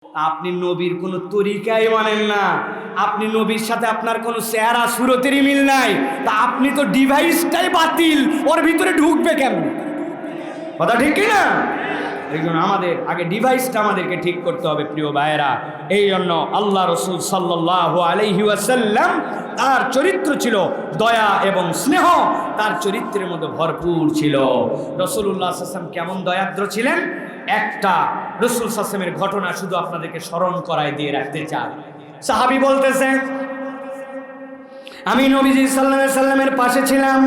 আপনি নবীর কোনো তরিকাই মানেন না, আপনি নবীর সাথে আপনার কোনো চেহারা সুরতেরই মিল নাই, তা আপনি তো ডিভাইসটাই বাতিল, ওর ভিতরে ঢুকবে কেমন? কথা ঠিক কি না? এই জন্য আমাদের আগে ডিভাইসটা আমাদেরকে ঠিক করতে হবে প্রিয় ভাইয়েরা। এই জন্য আল্লাহ রসুল সাল্লাল্লাহু আলাইহি ওয়াসাল্লাম, তার চরিত্র ছিল দয়া এবং স্নেহ, তার চরিত্রের মধ্যে ভরপুর ছিল। রাসূলুল্লাহ সাল্লাল্লাহু আলাইহি ওয়াসাল্লাম কেমন দয়াদ্র ছিলেন, একটা রাসূল সাল্লাল্লাহু আলাইহি ওয়াসাল্লামের ঘটনা শুধু আপনাদেরকে স্মরণ করায় দিয়ে রাখতে চাই। সাহাবী বলতেছেন, আমি নবীজি সাল্লাল্লাহু আলাইহি ওয়াসাল্লামের পাশে ছিলাম,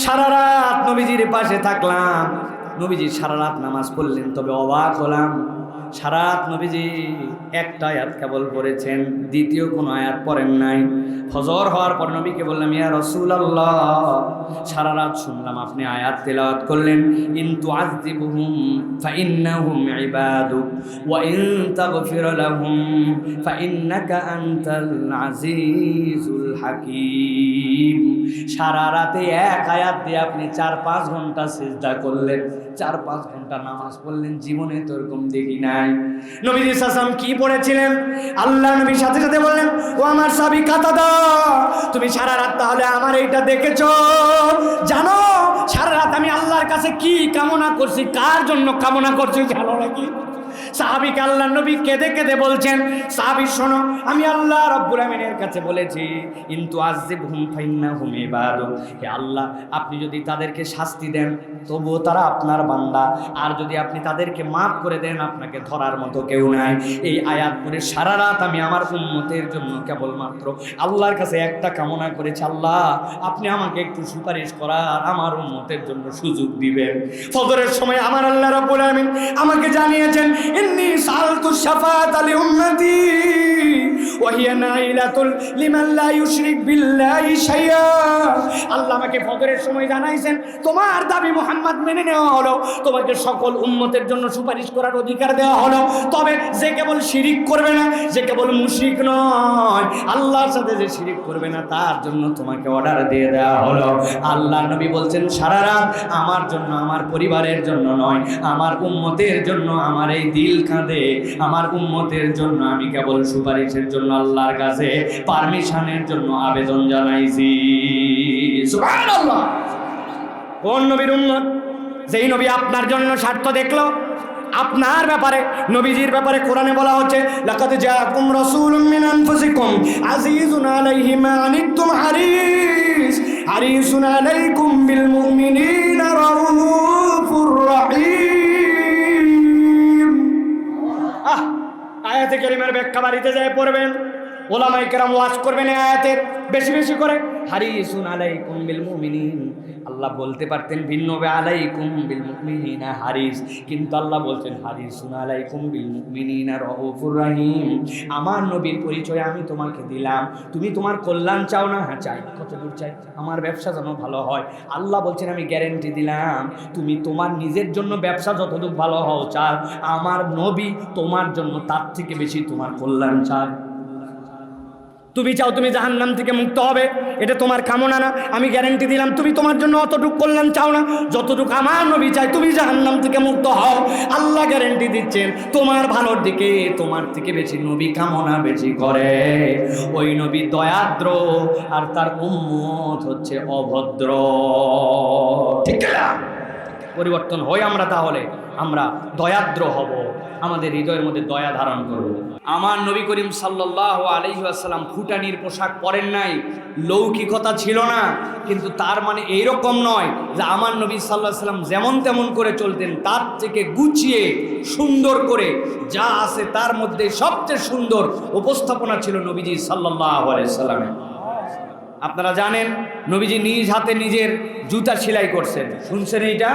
সারা রাত নবীজির পাশে থাকলাম। নবীজি সারা রাত নামাজ পড়লেন, তবে অবাক হলাম, সারা রাত নবীজি একটা আয়াত কেবল পড়েছেন, দ্বিতীয় কোনো আয়াত পড়েন নাই। ফজর হওয়ার পর নবীকে বললাম, ইয়া রাসূলুল্লাহ, সারা রাত শুনলাম আপনি আয়াত তেলাওয়াত করলেন, ইন তুআযিবুহুম ফাইন্নাহুম ইবাদুক ওয়া ইন তাগফির লাহুম ফাইন্নাকা আনতাল আজিজুল হাকীম। সারা রাতে এক আয়াত দিয়ে আপনি 4-5 ঘন্টা সিজদা করলেন, 4-5 ঘন্টা নামাজ পড়লেন, জীবনে তো এরকম দেখি নাই। নবীজি সাল্লাল্লাহু কি পড়েছিলেন? আল্লাহ নবীর সাথে সাথে বললেন, ও আমার সাহাবী কাতাদা, তুমি সারা রাত তাহলে আমার এইটা দেখেছো? জানো সারা রাত আমি আল্লাহর কাছে কি কামনা করছি, কার জন্য কামনা করছি জানো নাকি? সাহাবীকে আল্লাহ নবী কেঁদে কেঁদে বলছেন, সাহাবী শোনো, আমি আল্লাহ রাব্বুল আমিনের কাছে বলেছি, ইনতু আযিবহুম ফাইন্নাহুম ইবাদুক, হে আল্লাহ আপনি যদি তাদেরকে শাস্তি দেন তবুও তারা আপনার বান্দা, আর যদি আপনি তাদেরকে মাফ করে দেন আপনাকে ধরার মতো কেউ নাই। এই আয়াত পড়ে সারা রাত আমি আমার উম্মতের জন্য কেবলমাত্র আল্লাহর কাছে একটা কামনা করেছি, আল্লাহ আপনি আমাকে একটু সুপারিশ করার, আমার উম্মতের জন্য সুযোগ দিবেন। ফজরের সময় আমার আল্লাহ রাব্বুল আমিন আমাকে জানিয়েছেন, ইন্নী সাআলতু শাফাআত লি উম্মতি ওয়া হিয়া নাইলাতুল লিমান লা ইউশরিক বিল্লাহি শাইআ। আল্লাহ আমাকে ফজরের সময় জানাইছেন, তোমার দাবি মুহাম্মদ মেনে নেওয়া হলো, তোমাকে সকল উম্মতের জন্য সুপারিশ করার অধিকার দেওয়া হলো, তবে যে কেবল শিরিক করবে না, যে কেবল মুশরিক নয়, আল্লাহর সাথে যে শিরিক করবে না, তার জন্য তোমাকে অর্ডার দিয়ে দেওয়া হলো। আল্লাহ নবী বলছেন, সারা রাত আমার জন্য, আমার পরিবারের জন্য নয়, আমার উম্মতের জন্য আমার এই দিল কাঁদে, আমার উম্মতের জন্য আমি কেবল সুপারিশের জন্য আল্লাহর কাছে পারমিশনের জন্য আবেদন জানাইছি। সুবহানাল্লাহ। কোন নবীর উম্মত? যেই নবী আপনার জন্য স্বার্থ দেখলো। আপনার ব্যাপারে, নবীজির ব্যাপারে কোরআনে বলা হচ্ছে, লাকাদ জাআকুম রাসূলুম মিন আনফুসিকুম আজিজুন আলাইহি মা আনিতুম হারিসুন আলাইকুম বিল মুমিনিনা রাউফুর রহিম। আয়াতে কারিমার ব্যাখ্যা বাড়িতে যায় পড়বেন, ওলামায়ে কেরাম ওয়াজ করবেন এই আয়াতের বেশি বেশি করে। হারিসুন আলাইকুম বিল মুমিনিন, আল্লাহ বলতে পারতেন ভিন্ন আলাইকুম বিল মুমিনিনা হারিস, কিন্তু আল্লাহ বলছেন হারিসুন আলাইকুম বিল মুমিনিনা রাউফুর রহিম। আমার নবীর পরিচয় আমি তোমাকে দিলাম, তুমি তোমার কল্যাণ চাও না? হ্যাঁ চাই। কতদূর চাই? আমার ব্যবসা যেন ভালো হয়। আল্লাহ বলছেন আমি গ্যারেন্টি দিলাম, তুমি তোমার নিজের জন্য ব্যবসা যতটুকু ভালো হও চাও, আমার নবী তোমার জন্য তার থেকে বেশি তোমার কল্যাণ চায়। তুমি চাও তুমি জাহান্নাম থেকে মুক্ত হবে, এটা তোমার কামনা না? আমি গ্যারান্টি দিলাম তুমি তোমার জন্য অতটুকু কল্যাণ চাও না যতটুকু আমার নবী চাই, তুমি জাহান্নাম থেকে মুক্ত হও। আল্লাহ গ্যারান্টি দিচ্ছেন তোমার ভালোর দিকে তোমার থেকে বেশি নবী কামনা বেশি করে। ওই নবী দয়াদ্র, আর তার উম্মত হচ্ছে অভদ্র। ঠিক না? পরিবর্তন হই আমরা, তাহলে আমরা দয়াদ্র হব, আমাদের হৃদয়ের মধ্যে দয়া ধারণ করব। আমার নবী করিম সাল্লাল্লাহু আলাইহি ওয়াসাল্লাম ফুটানির পোশাক পরেন নাই, লৌকিকতা ছিল না, কিন্তু তার মানে এইরকম নয় যে আমার নবী সাল্লাল্লাহু আলাইহি ওয়াসাল্লাম যেমন তেমন করে চলতেন, তার থেকে গুছিয়ে সুন্দর করে যা আছে তার মধ্যে সবচেয়ে সুন্দর উপস্থাপনা ছিল নবীজি সাল্লাল্লাহু আলাইহি ওয়াসাল্লামের। আপনারা জানেন নবীজি নিজ হাতে নিজের জুতা সেলাই করছেন, শুনছেন এইটা?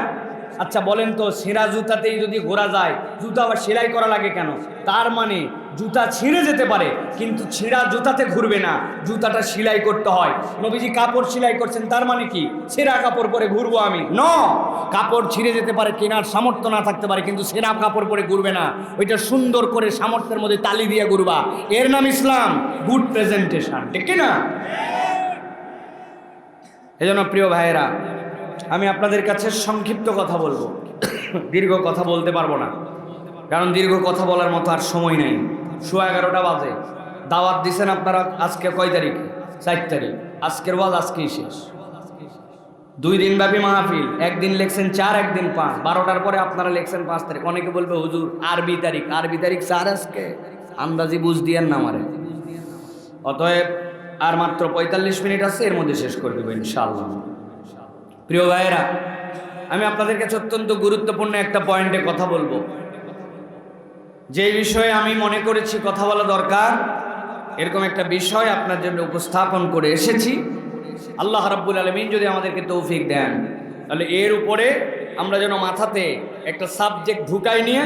আচ্ছা বলেন তো, ছেঁড়া জুতাতেই যদি ঘোরা যায়, জুতা আবার সেলাই করা লাগে কেন? তার মানে জুতা ছিঁড়ে যেতে পারে কিন্তু ছেঁড়া জুতাতে ঘুরবে না, জুতাটা সেলাই করতে হয়। নবীজি কাপড় সেলাই করছেন, তার মানে কি ছেঁড়া কাপড় পরে ঘুরবো আমি? ন, কাপড় ছিঁড়ে যেতে পারে, কেনার সামর্থ্য না থাকতে পারে, কিন্তু ছেঁড়া কাপড় পরে ঘুরবে না, ওইটা সুন্দর করে সামর্থ্যের মধ্যে তালি দিয়ে ঘুরবা। এর নাম ইসলাম, গুড প্রেজেন্টেশন। ঠিক না? এজন্য প্রিয় ভাইয়েরা, আমি আপনাদের কাছে সংক্ষিপ্ত কথা বলবো, দীর্ঘ কথা বলতে পারবো না। কারণ দীর্ঘ কথা বলার মতো আর সময় নেই। 11:15 বাজে। দাওয়াত দিছেন আপনারা আজকে কয় তারিখে? 4 তারিখ। আজকের ওয়াজ আজকেই শেষ। 2 দিন ব্যাপী মাহফিল। একদিন লেখছেন 4, একদিন 5। 12টার পরে আপনারা লেখছেন 5 তারিখ। অনেকে বলবে হুজুর আরবি তারিখ 4 আজকে, আন্দাজি বুঝ দিয়েন না আমারে। অতএব আর মাত্র 45 মিনিট আছে, এর মধ্যে শেষ করে দেবো ইনশাআল্লাহ। প্রিয় ভাইয়েরা, আমি আপনাদের কাছে অত্যন্ত গুরুত্বপূর্ণ একটা পয়েন্টে কথা বলবো, যে বিষয়ে আমি মনে করেছি কথা বলা দরকার। এরকম একটা বিষয় আপনার জন্য উপস্থাপন করে এসেছি। আল্লাহ রাব্বুল আলামিন যদি আমাদেরকে তৌফিক দেন, তাহলে এর উপরে আমরা যেন মাথাতে একটা সাবজেক্ট ঢুকাই নিয়ে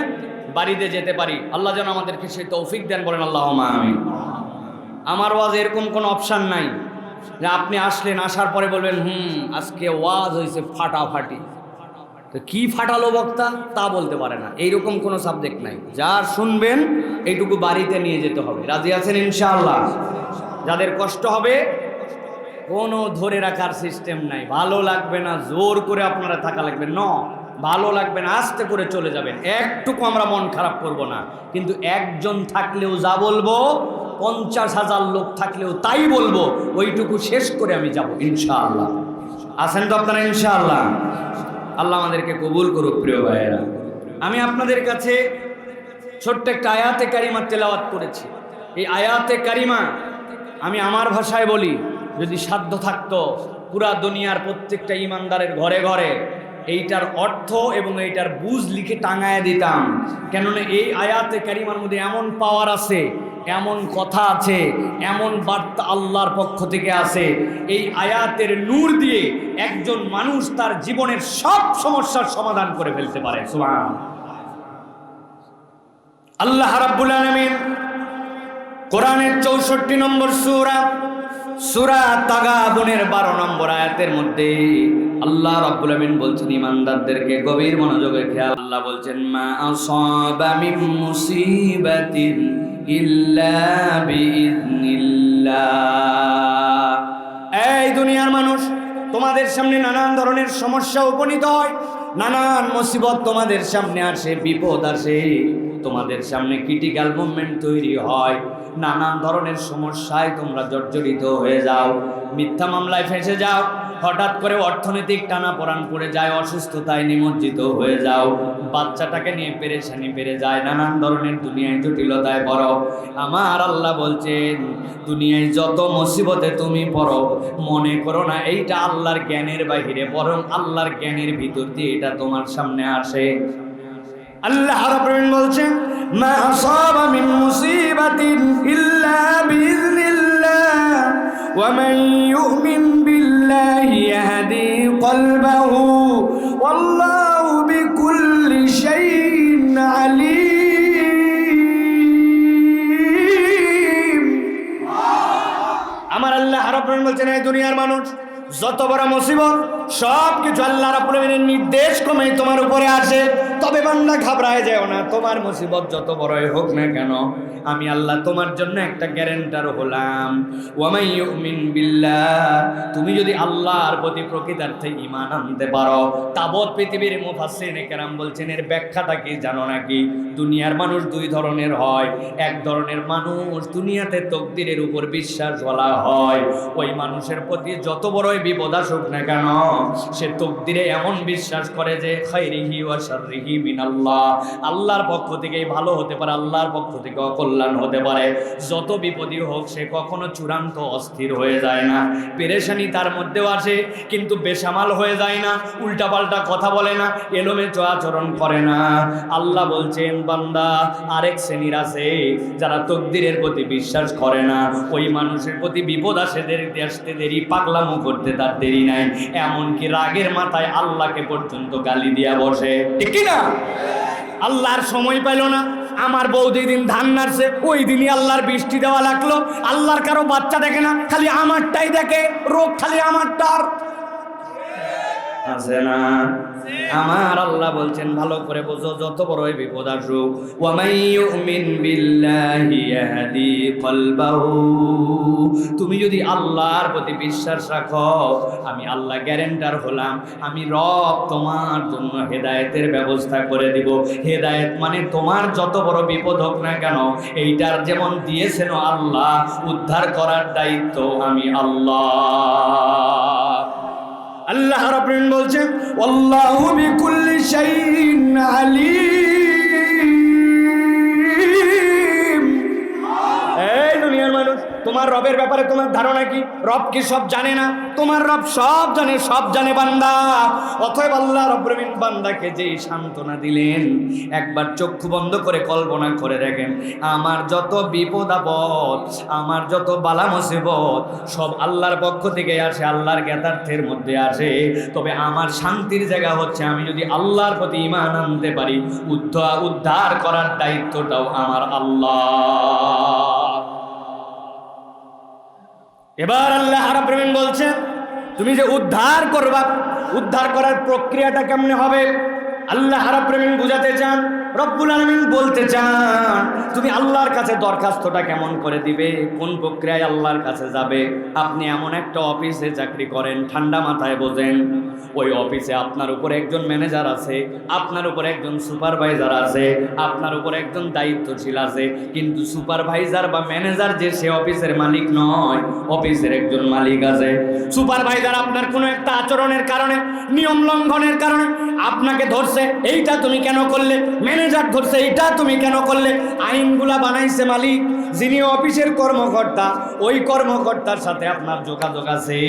বাড়িতে যেতে পারি। আল্লাহ যেন আমাদেরকে সেই তৌফিক দেন, বলেন আল্লাহুম্মা আমিন। আমার ওয়াজ এরকম কোনো অপশান নাই যে আপনি আসলেন, আসার পরে বলবেন আজকে ওয়াজ হয়েছে ফাটাফাটি। তো কি ফাটালো বক্তা তা বলতে পারে না, এইরকম কোনো সাবজেক্ট নাই। যা শুনবেন এইটুকু বাড়িতে নিয়ে যেতে হবে। রাজি আছেন ইনশাআল্লাহ? যাদের কষ্ট হবে, কোনো ধরে রাখার সিস্টেম নাই। ভালো লাগবে না জোর করে আপনারা থাকা লাগবে, ভালো লাগবে না আস্তে করে চলে যাবেন। একটুকু আমরা মন খারাপ করব না, কিন্তু একজন থাকলেও যা বলবো, 50,000 লোক থাকলেও তাই বলবো। ওইটুকু শেষ করে আমি যাব ইনশাআল্লাহ। আছেন তো আপনারা ইনশাআল্লাহ? আল্লাহ আমাদেরকে কবুল করুক। প্রিয় ভাইয়েরা, আমি আপনাদের কাছে ছোট্ট একটা আয়াতে কারিমা তেলাওয়াত করেছি। এই আয়াতে কারিমা আমি আমার ভাষায় বলি, যদি সাধ্য থাকতো পুরা দুনিয়ার প্রত্যেকটা ইমানদারের ঘরে ঘরে এইটার অর্থ এবং এইটার বুঝ লিখে টাঙায় দিতাম। কেননা এই আয়াতে কারিমার মধ্যে এমন পাওয়ার আছে, এমন কথা আছে, এমন বার্তা আল্লাহর পক্ষ থেকে আছে। এই আয়াতের নূর দিয়ে একজন মানুষ তার জীবনের সব সমস্যার সমাধান করে ফেলতে পারে। সুবহানাল্লাহ। আল্লাহ রাব্বুল আলামিন কোরআনের 64 নম্বর সূরা তাগাবুনের 12 নম্বর আয়াতের মধ্যে আল্লাহ রাব্বুল আলামিন বলছেন, ইমানদারদেরকে গভীর মনোযোগে খেয়াল। আল্লাহ বলছেন, মা আসাবা মিন মুসিবাতিন ইল্লা বিইذনিল্লাহ। এই দুনিয়ার মানুষ, তোমাদের সামনে নানান ধরনের সমস্যা উপনীত হয়, নানান মুসিবত তোমাদের সামনে আসে, বিপদ আসে, তোমাদের সামনে ক্রিটিক্যাল মুভমেন্ট তৈরি হয়, নানান ধরনের সমস্যায় তোমরা জর্জরিত হয়ে যাও, মিথ্যা মামলায় ফেঁসে যাও, হঠাৎ করে অর্থনৈতিক টানাপোড়ান পড়ে যায়, অসুস্থতায় নিমজ্জিত হয়ে যাও, বাচ্চাটাকে নিয়ে পেরেশানি বেড়ে যায়, নানান ধরনের দুনিয়ায় জটিলতায় পড়ো। আমার আল্লাহ বলছেন, দুনিয়ায় যত মুসিবতে তুমি পড়ো, মনে করো না এইটা আল্লাহর জ্ঞানের বাহিরে, বরং আল্লাহর জ্ঞানের ভিতর দিয়ে এটা তোমার সামনে আসে। আল্লাহ রাব্বুল আলামিন বলছেন, মা আসাবা মিন মুসিবাতিন ইল্লা বিইذনিল্লাহ ওয়া মান ইউমিন বিল্লাহি ইয়াহদি কলবাহু ওয়াল্লাহু বিকুল্লি শাইইন আলীম। আমার আল্লাহ রাব্বুল আলামিন বলছেন, এই দুনিয়ার মানুষ, যত বড় মুসিবত সব কিছু আল্লাহ রাব্বুল আলামিনের নির্দেশ ক্রমে তোমার উপরে আসে। তবে বান্দা ঘাবড়ায় যাও না, তোমার মুসিবত যত বড়ই হোক না কেন, আমি আল্লাহ তোমার জন্য একটা গ্যারান্টার হলাম। ওয়া মান ইউমিন বিল্লাহ, তুমি যদি আল্লাহর প্রতি প্রকৃতার্থে ঈমান আনতে পারো। তাবৎ পৃথিবীর মুফাসসিরিনে কেরাম বলছেন, এর ব্যাখ্যাটা কি জানো নাকি? দুনিয়ার মানুষ 2 ধরনের হয়। এক ধরনের মানুষ দুনিয়াতে তকদিরের উপর বিশ্বাস বলা হয়, ওই মানুষের প্রতি যত বড়ই বিপদ আসুক না কেন, সে তকদিরে এমন বিশ্বাস করে যে খাইরিহি ওয়া শাররিহি মিনাল্লাহ, আল্লাহর পক্ষ থেকেই ভালো হতে পারে, আল্লাহর পক্ষ থেকে অকল্যাণ হতে পারে। যত বিপদই হোক সে কখনো চূড়ান্ত অস্থির হয়ে যায় না, পেরেশানি তার মধ্যেও আসে, কিন্তু বেসামাল হয়ে যায় না, উল্টাপাল্টা কথা বলে না, এলোমেলো আচরণ করে না। আল্লাহ বলছেন, বান্দা আরেক শ্রেণীর আছে যারা তকদিরের প্রতি বিশ্বাস করে না, ওই মানুষের প্রতি বিপদ আসে আসতে দেরি, পাগলামো করতে তার দেরি নাই, এমনকি রাগের মাথায় আল্লাহকে পর্যন্ত গালি দিয়া বসে, ঠিক কি না? আল্লাহর সময় পাইল না, আমার বউ যেদিন ধান নাড়ছে ওই দিনই আল্লাহর বৃষ্টি দেওয়া লাগলো। আল্লাহর কারো বাচ্চা দেখে না, খালি আমারটাই দেখে, রোগ খালি আমারটার আছে না। আমার আল্লাহ বলছেন ভালো করে বোঝো, যত বড়ই বিপদ আসুক, ওয়া মান ইউমিন বিল্লাহি ইয়াহদি কলবাহু, তুমি যদি আল্লাহর প্রতি বিশ্বাস রাখো, আমি আল্লাহ গ্যারান্টার হলাম, আমি রব তোমার জন্য হেদায়েতের ব্যবস্থা করে দিব। হেদায়েত মানে তোমার যত বড় বিপদ হোক না কেন, এইটার যেমন দিয়েছেন আল্লাহ, উদ্ধার করার দায়িত্ব আমি আল্লাহ। আল্লাহ রাব্বুল আলামিন বলছেন আল্লাহু বিকুল্লি শাইইন আলীম। এই দুনিয়ার মানুষ, তোমার রবের ব্যাপারে তোমার ধারণা কি? রব কি সব জানে না? তোমার রব সব জানে, সব জানে বান্দা। অতএব আল্লাহ রাব্বুল আলামিন বান্দাকে যেই সান্ত্বনা দিলেন, একবার চক্ষু বন্ধ করে কল্পনা করে দেখেন, আমার যত বিপদ আপদ, আমার যত বালা মুসিবত সব আল্লাহর পক্ষ থেকে আসে, আল্লাহর জ্ঞাতার্থের মধ্যে আসে। তবে আমার শান্তির জায়গা হচ্ছে আমি যদি আল্লাহর প্রতি ঈমান আনতে পারি, উদ্ধার করার দায়িত্বটাও আমার আল্লাহ। এবার আল্লাহ রাব্বুল আলামিন বলছেন তুমি যে উদ্ধার করবা, উদ্ধার করার প্রক্রিয়াটা কেমনে হবে? আল্লাহ রাব্বুল আলামিন বুঝাতে চান, রব্বুল আলামিন বলতে চান তুমি আল্লাহর কাছে দরখাস্তটা কেমন করে দিবে, কোন প্রক্রিয়ায় আল্লাহর কাছে যাবে। আপনি এমন একটা অফিসে চাকরি করেন, ঠান্ডা মাথায় বোঝেন, ওই অফিসে আপনার উপরে একজন ম্যানেজার আছে, আপনার উপরে একজন সুপারভাইজার আছে, আপনার উপরে একজন দায়িত্বশীল আছে, কিন্তু সুপারভাইজার বা ম্যানেজার যে সে অফিসের মালিক নয়, অফিসের একজন মালিক আছে। সুপারভাইজার আপনার কোনো একটা আচরণের কারণে, নিয়ম লঙ্ঘনের কারণে আপনাকে ধরছে, এইটা তুমি কেন করলে? ম্যানেজার ধরছে, এইটা তুমি কেন করলে? আইনগুলা বানাইছে মালিক, যিনি অফিসের কর্মকর্তা, ওই কর্মকর্তার সাথে আপনার যোগাযোগ আছে।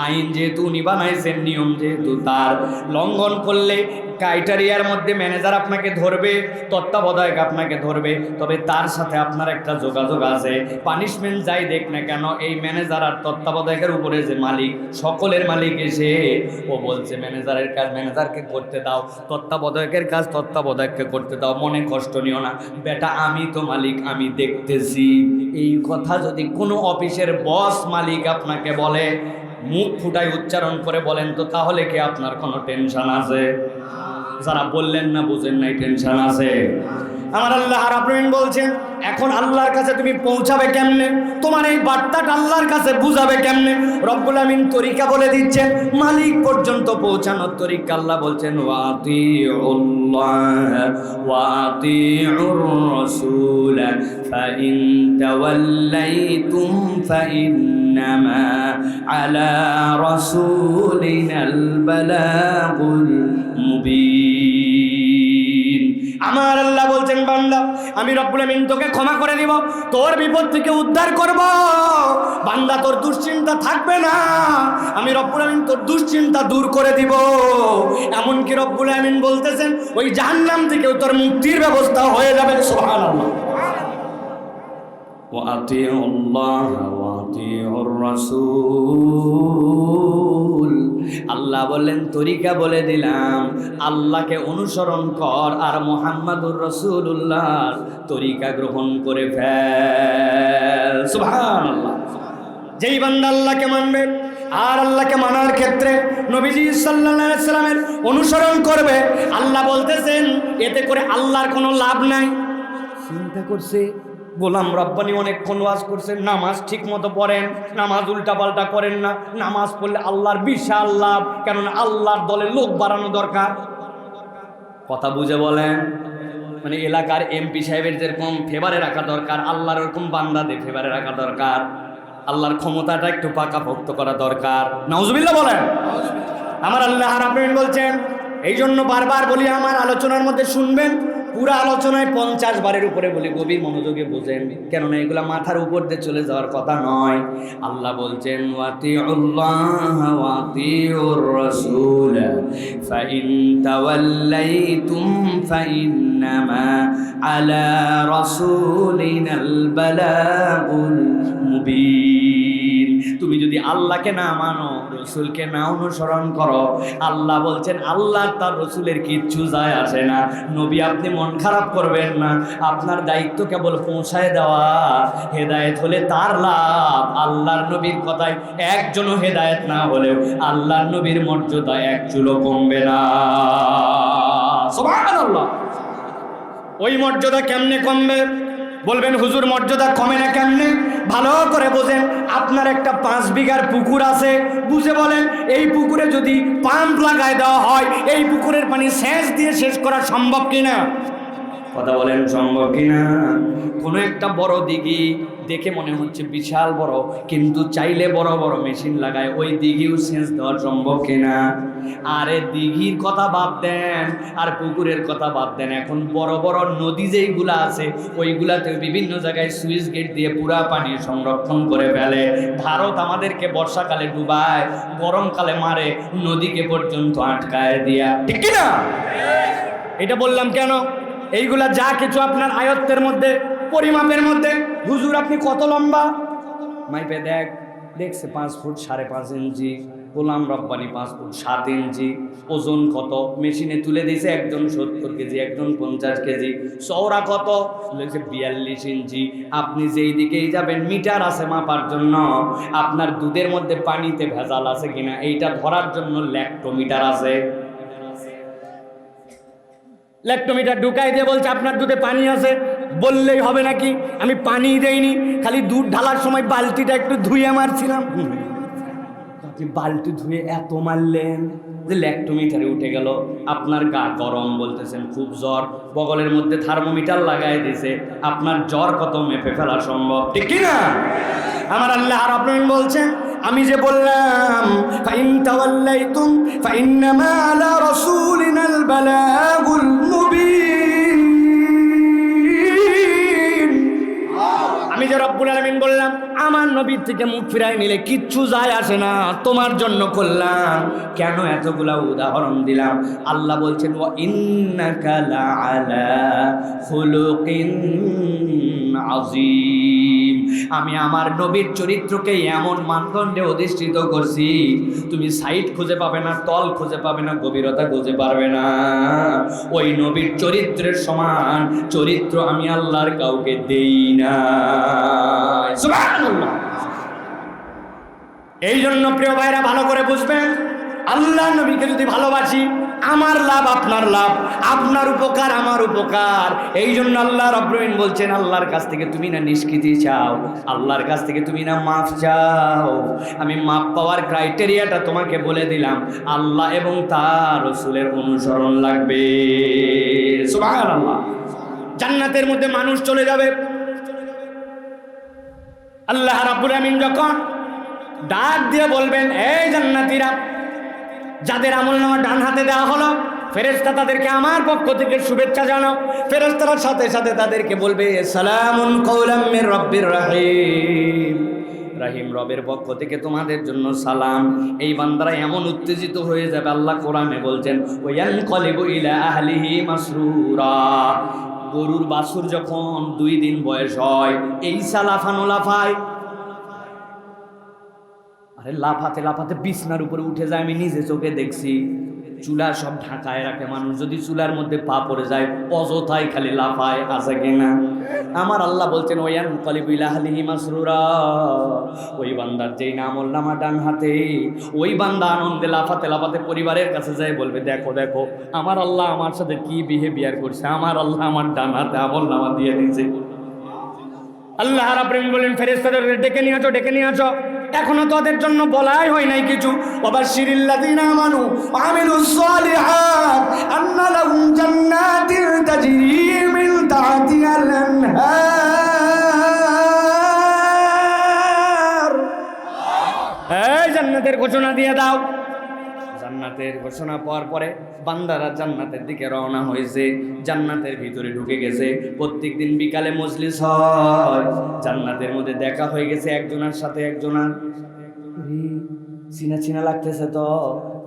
আইন যেহেতু উনি বানাইছেন, নিয়ম যেহেতু তার, লঙ্ঘন করলে ক্রাইটেরিয়ার মধ্যে ম্যানেজার আপনাকে ধরবে, তত্ত্বাবধায়ক আপনাকে ধরবে, তবে তার সাথে আপনার একটা যোগাযোগ আছে। পানিশমেন্ট যাই দেখ না কেন, এই ম্যানেজার আর তত্ত্বাবধায়কের উপরে যে মালিক, সকলের মালিক এসে ও বলছে ম্যানেজারের কাজ ম্যানেজারকে করতে দাও, তত্ত্বাবধায়কের কাজ তত্ত্বাবধায়ককে করতে দাও, মনে কষ্ট নিও না বেটা, আমি তো মালিক, আমি দেখতেছি। এই কথা যদি কোনো অফিসের বস মালিক আপনাকে বলে, মুখ ফুটায় উচ্চারণ করে বলেন তো, তাহলে কি আপনার কোনো টেনশন আছে? যারা বললেন না বুঝেন নাই, টেনশন আছে। আমার আল্লাহ রাব্বুল আলামিন বলছেন এখন আল্লাহর কাছে তুমি পৌঁছাবে কেমনে, তোমার এই বার্তাটা আল্লাহর কাছে বুঝাবে কেমনে? রব্বুল আমিন তরিকা বলে দিচ্ছেন, মালিক পর্যন্ত পৌঁছানোর তরিকা আল্লাহ বলছেন ওয়াতিউল্লাহ ওয়াতিউর রাসূল ফাইন তাওয়াল্লাইতুম ফাইন্নামা আলা রাসূলিনাল বালাগুল মুবিন। আমার আল্লাহ বলছেন বান্দা আমি রব্বুল আমিন তোকে ক্ষমা করে দিব, তোর বিপদ থেকে উদ্ধার করব। বান্দা তোর দুশ্চিন্তা থাকবে না, আমি রব্বুল আমিন তোর দুশ্চিন্তা দূর করে দিব। এমনকি রব্বুল আমিন বলতেছেন ওই জাহান্নাম থেকেও তোর মুক্তির ব্যবস্থা হয়ে যাবে। সুবহানাল্লাহ। ওয়াতিউল্লাহ ওয়াতিউর রাসূল, আল্লাহ বললেন তরিকা বলে দিলাম, আল্লাহকে অনুসরণ কর আর মুহাম্মাদুর রাসূলুল্লাহর তরিকা গ্রহণ করে ফেল। সুবহানাল্লাহ। যেই বান্দা আল্লাহকে মানবে আর আল্লাহকে মানার ক্ষেত্রে নবীজি সাল্লাল্লাহু আলাইহি সাল্লামের অনুসরণ করবে, আল্লাহ বলতেছেন এতে করে আল্লাহর কোনো লাভ নাই। চিন্তা করছে গোলাম রব্বানি অনেকক্ষণ ওয়াজ করছেন, নামাজ ঠিক মতো পড়েন, নামাজ উল্টাপাল্টা করেন না, নামাজ পড়লে আল্লাহর বিশাল লাভ, কেননা আল্লাহর দলে লোক বাড়ানো দরকার। কথা বুঝে বলেন, মানে এলাকার এমপি সাহেবের যেরকম ফেভারে রাখা দরকার, আল্লাহর ওরকম বান্দাদের ফেভারে রাখা দরকার, আল্লাহর ক্ষমতাটা একটু পাকাপোক্ত করা দরকার। নাউজুবিল্লাহ বলেন। আমার আল্লাহ রাব্বুল আলামিন বলছেন, এই জন্য বারবার বলি আমার আলোচনার মধ্যে শুনবেন, পুরা আলোচনায় 50 বারের উপরে বলি, গভীর মনোযোগে বুঝেন, কেননা এগুলা মাথার উপর দিয়ে চলে যাওয়ার কথা নয়। আল্লাহ বলছেন ওয়াতিউল্লাহ ওয়াতিউর রাসূল ফাইন তাওয়াল্লাইতুম ফাইন্নামা আলা রাসূলিনাল বালাগুল মুবিন। তুমি যদি আল্লাহকে না মানো, রসুলকে না অনুসরণ করো, আল্লাহ বলছেন আল্লাহ তার রসুলের কিচ্ছু যায় আসে না। নবী আপনি মন খারাপ করবেন না, আপনার দায়িত্ব কেবল পৌঁছায় দেওয়া। হেদায়েত হলে তার লাভ। আল্লাহর নবীর কথায় একজনও হেদায়েত না হলেও আল্লাহর নবীর মর্যাদা এক চুলো কমবে না। সুবহানাল্লাহ। ওই মর্যাদা কেমনে কমবে? বলবেন হুজুর মর্যাদা কমে না কেমনে? ভালো করে বোঝেন। আপনার একটা 5 বিঘার পুকুর আছে, বুঝে বলেন এই পুকুরে যদি পাম্প লাগায় দেওয়া হয়, এই পুকুরের পানি সেচ দিয়ে শেষ করা সম্ভব কিনা? কথা বলেন, সম্ভব কিনা? কোনো একটা বড় দিঘি দেখে মনে হচ্ছে বিশাল বড়, কিন্তু চাইলে বড় বড় মেশিন লাগায় ওই দিঘিও সেচ দেওয়া সম্ভব কিনা? আরে দিঘির কথা বাদ দেন আর পুকুরের কথা বাদ দেন, এখন বড় বড় নদী যেইগুলা আছে ওইগুলাতে বিভিন্ন জায়গায় সুইচ গেট দিয়ে পুরা পানি সংরক্ষণ করে ফেলে। ভারত আমাদেরকে বর্ষাকালে ডুবায়, গরমকালে মারে, নদীকে পর্যন্ত আটকায় দিয়া, ঠিক কিনা? এটা বললাম কেন? এইগুলা যা কিছু আপনার আয়ত্তের মধ্যে, পরিমাপের মধ্যে। হুজুর আপনি কত লম্বা? মাইপে দেখছে 5 ফুট 5.5 ইঞ্চি। গোলাম রব্বানি 5 ফুট 7 ইঞ্চি। ওজন কত? মেশিনে তুলে দিয়েছে একজন 70 কেজি, একজন 50 কেজি। চওড়া কত? লিখছে 42 ইঞ্চি। আপনি যেই দিকেই যাবেন মিটার আছে মাপার জন্য। আপনার দুধের মধ্যে পানিতে ভেজাল আছে কিনা এইটা ধরার জন্য ল্যাক্টোমিটার আছে। ল্যাক্টোমিটার ঢুকাই দিয়ে বলছে আপনার দুধে পানি আছে। বললেই হবে নাকি? আমি পানি দেইনি, খালি দুধ ঢালার সময় বালতিটা একটু ধুয়ে মারছিলাম। আপনি বালতি ধুয়ে এত মারলেন যে ল্যাক্টোমিটারে উঠে গেল। আপনার গা গরম, বলতেছেন খুব জ্বর, বগলের মধ্যে থার্মোমিটার লাগাই দিয়েছে। আপনার জ্বর কত মেপে ফেলা সম্ভব, ঠিক কিনা? আমার আল্লাহ রাব্বুল বলছেন, আমি যে বললাম ফাইন তাওয়াল্লাইতুম ফাইন্নামা আলা রাসূলিনাল বালাগুল মুবিন। আমি যে রব্বুল আলামিন বললাম আমার নবীর থেকে মুখ ফিরাই নিলে কিচ্ছু যায় আসে না, তোমার জন্য করলাম। কেন এতগুলা উদাহরণ দিলাম? আল্লাহ বলছেন ওয়া ইন্নাকা লাআলা খুলুকিন আযীম। আমি আমার নবীর চরিত্রকে এমন মানদণ্ডে অধিষ্ঠিত করছি, তুমি সাইড খুঁজে পাবে না, তল খুঁজে পাবে না, গভীরতা খুঁজে পারবে না। ওই নবীর চরিত্রের সমান চরিত্র আমি আল্লাহর কাউকে দেই না। সুবহানাল্লাহ। এই জন্য প্রিয় ভাইরা ভালো করে বুঝবেন, আল্লাহ নবীকে যদি ভালোবাসি, আমার লাভ আপনার লাভ, আপনার উপকার আমার উপকার। এই জন্য আল্লাহ রাব্বুল আলামিন বলছেন আল্লাহর কাছ থেকে তুমি না নিষ্কৃতি চাও, আল্লাহর কাছ থেকে তুমি না মাফ চাও। আমি মাফ পাওয়ার ক্রাইটেরিয়াটা তোমাকে বলে দিলাম, আল্লাহ এবং তার রাসূলের অনুসরণ লাগবে। সুবহানাল্লাহ। জান্নাতের মধ্যে মানুষ চলে যাবে, আল্লাহ রাব্বুল আলামিন যখন ডাক দিয়ে বলবেন এই জান্নাতীরা, যাদের আমলনামা ডান হাতে দেওয়া হলো, ফেরেশতা তাদেরকে আমার পক্ষ থেকে শুভেচ্ছা জানাও। ফেরেশতারা সাথে সাথে তাদেরকে বলবে সালামুন কাওলাম মির রাব্বির রহিম। রহিম রবের পক্ষ থেকে তোমাদের জন্য সালাম। এই বান্দারা এমন উত্তেজিত হয়ে যাবে, আল্লাহ কোরআনে বলছেন ওয়ায়ানকালিবু ইলা আহলিহি মাসরুরা। গরুর বাছুর যখন 2 দিন বয়স হয়, এই লাফানো লাফায়, আরে লাফাতে লাফাতে বিছনার উপরে উঠে যায়। আমি নিজে চোখে দেখছি। চুলা সব ঢাকায় রাখে মানুষ, যদি চুলার মধ্যে পা পড়ে যায় অযথাই খালি লাফায়, আছে কিনা? আমার আল্লাহ বলছেন ওয়ায়ানকালিবু ইলা আহলিহি মাসরুরা। ওই বান্দার যেই আমলনামা ডান হাতে, ওই বান্দা আনন্দে লাফাতে লাফাতে পরিবারের কাছে যায়, বলবে দেখো দেখো আমার আল্লাহ আমার সাথে কি বিহেভিয়ার করছে, আমার আল্লাহ আমার ডান হাতে আমলনামা দিয়ে দিয়েছে। আল্লাহ রাব্বুল আলামিন বলেন ফেরেশতাদের ডেকে নিয়ে আসো, ডেকে নিয়ে আসো। এখনো তাদের জন্য বলাই হয় নাই কিছু। ওয়াবাশশিরিল্লাযিনা আমানু ওয়া আমিলুস সালিহাত আন্না লাহুম জান্নাতিন তাজরি মিন তাহতিহাল আনহার। এই জান্নাতের ঘোষণা দিয়ে দাও। জান্নাতের ঘোষণা পাওয়ার পরে বান্দারা জান্নাতের দিকে রওনা হয়েছে, জান্নাতের ভিতরে ঢুকে গেছে। প্রত্যেকদিন বিকালে মজলিস হয়, জান্নাতের মধ্যে দেখা হয়ে গেছে একজনের সাথে একজনের। চিনা চিনা লাগতেছে তো,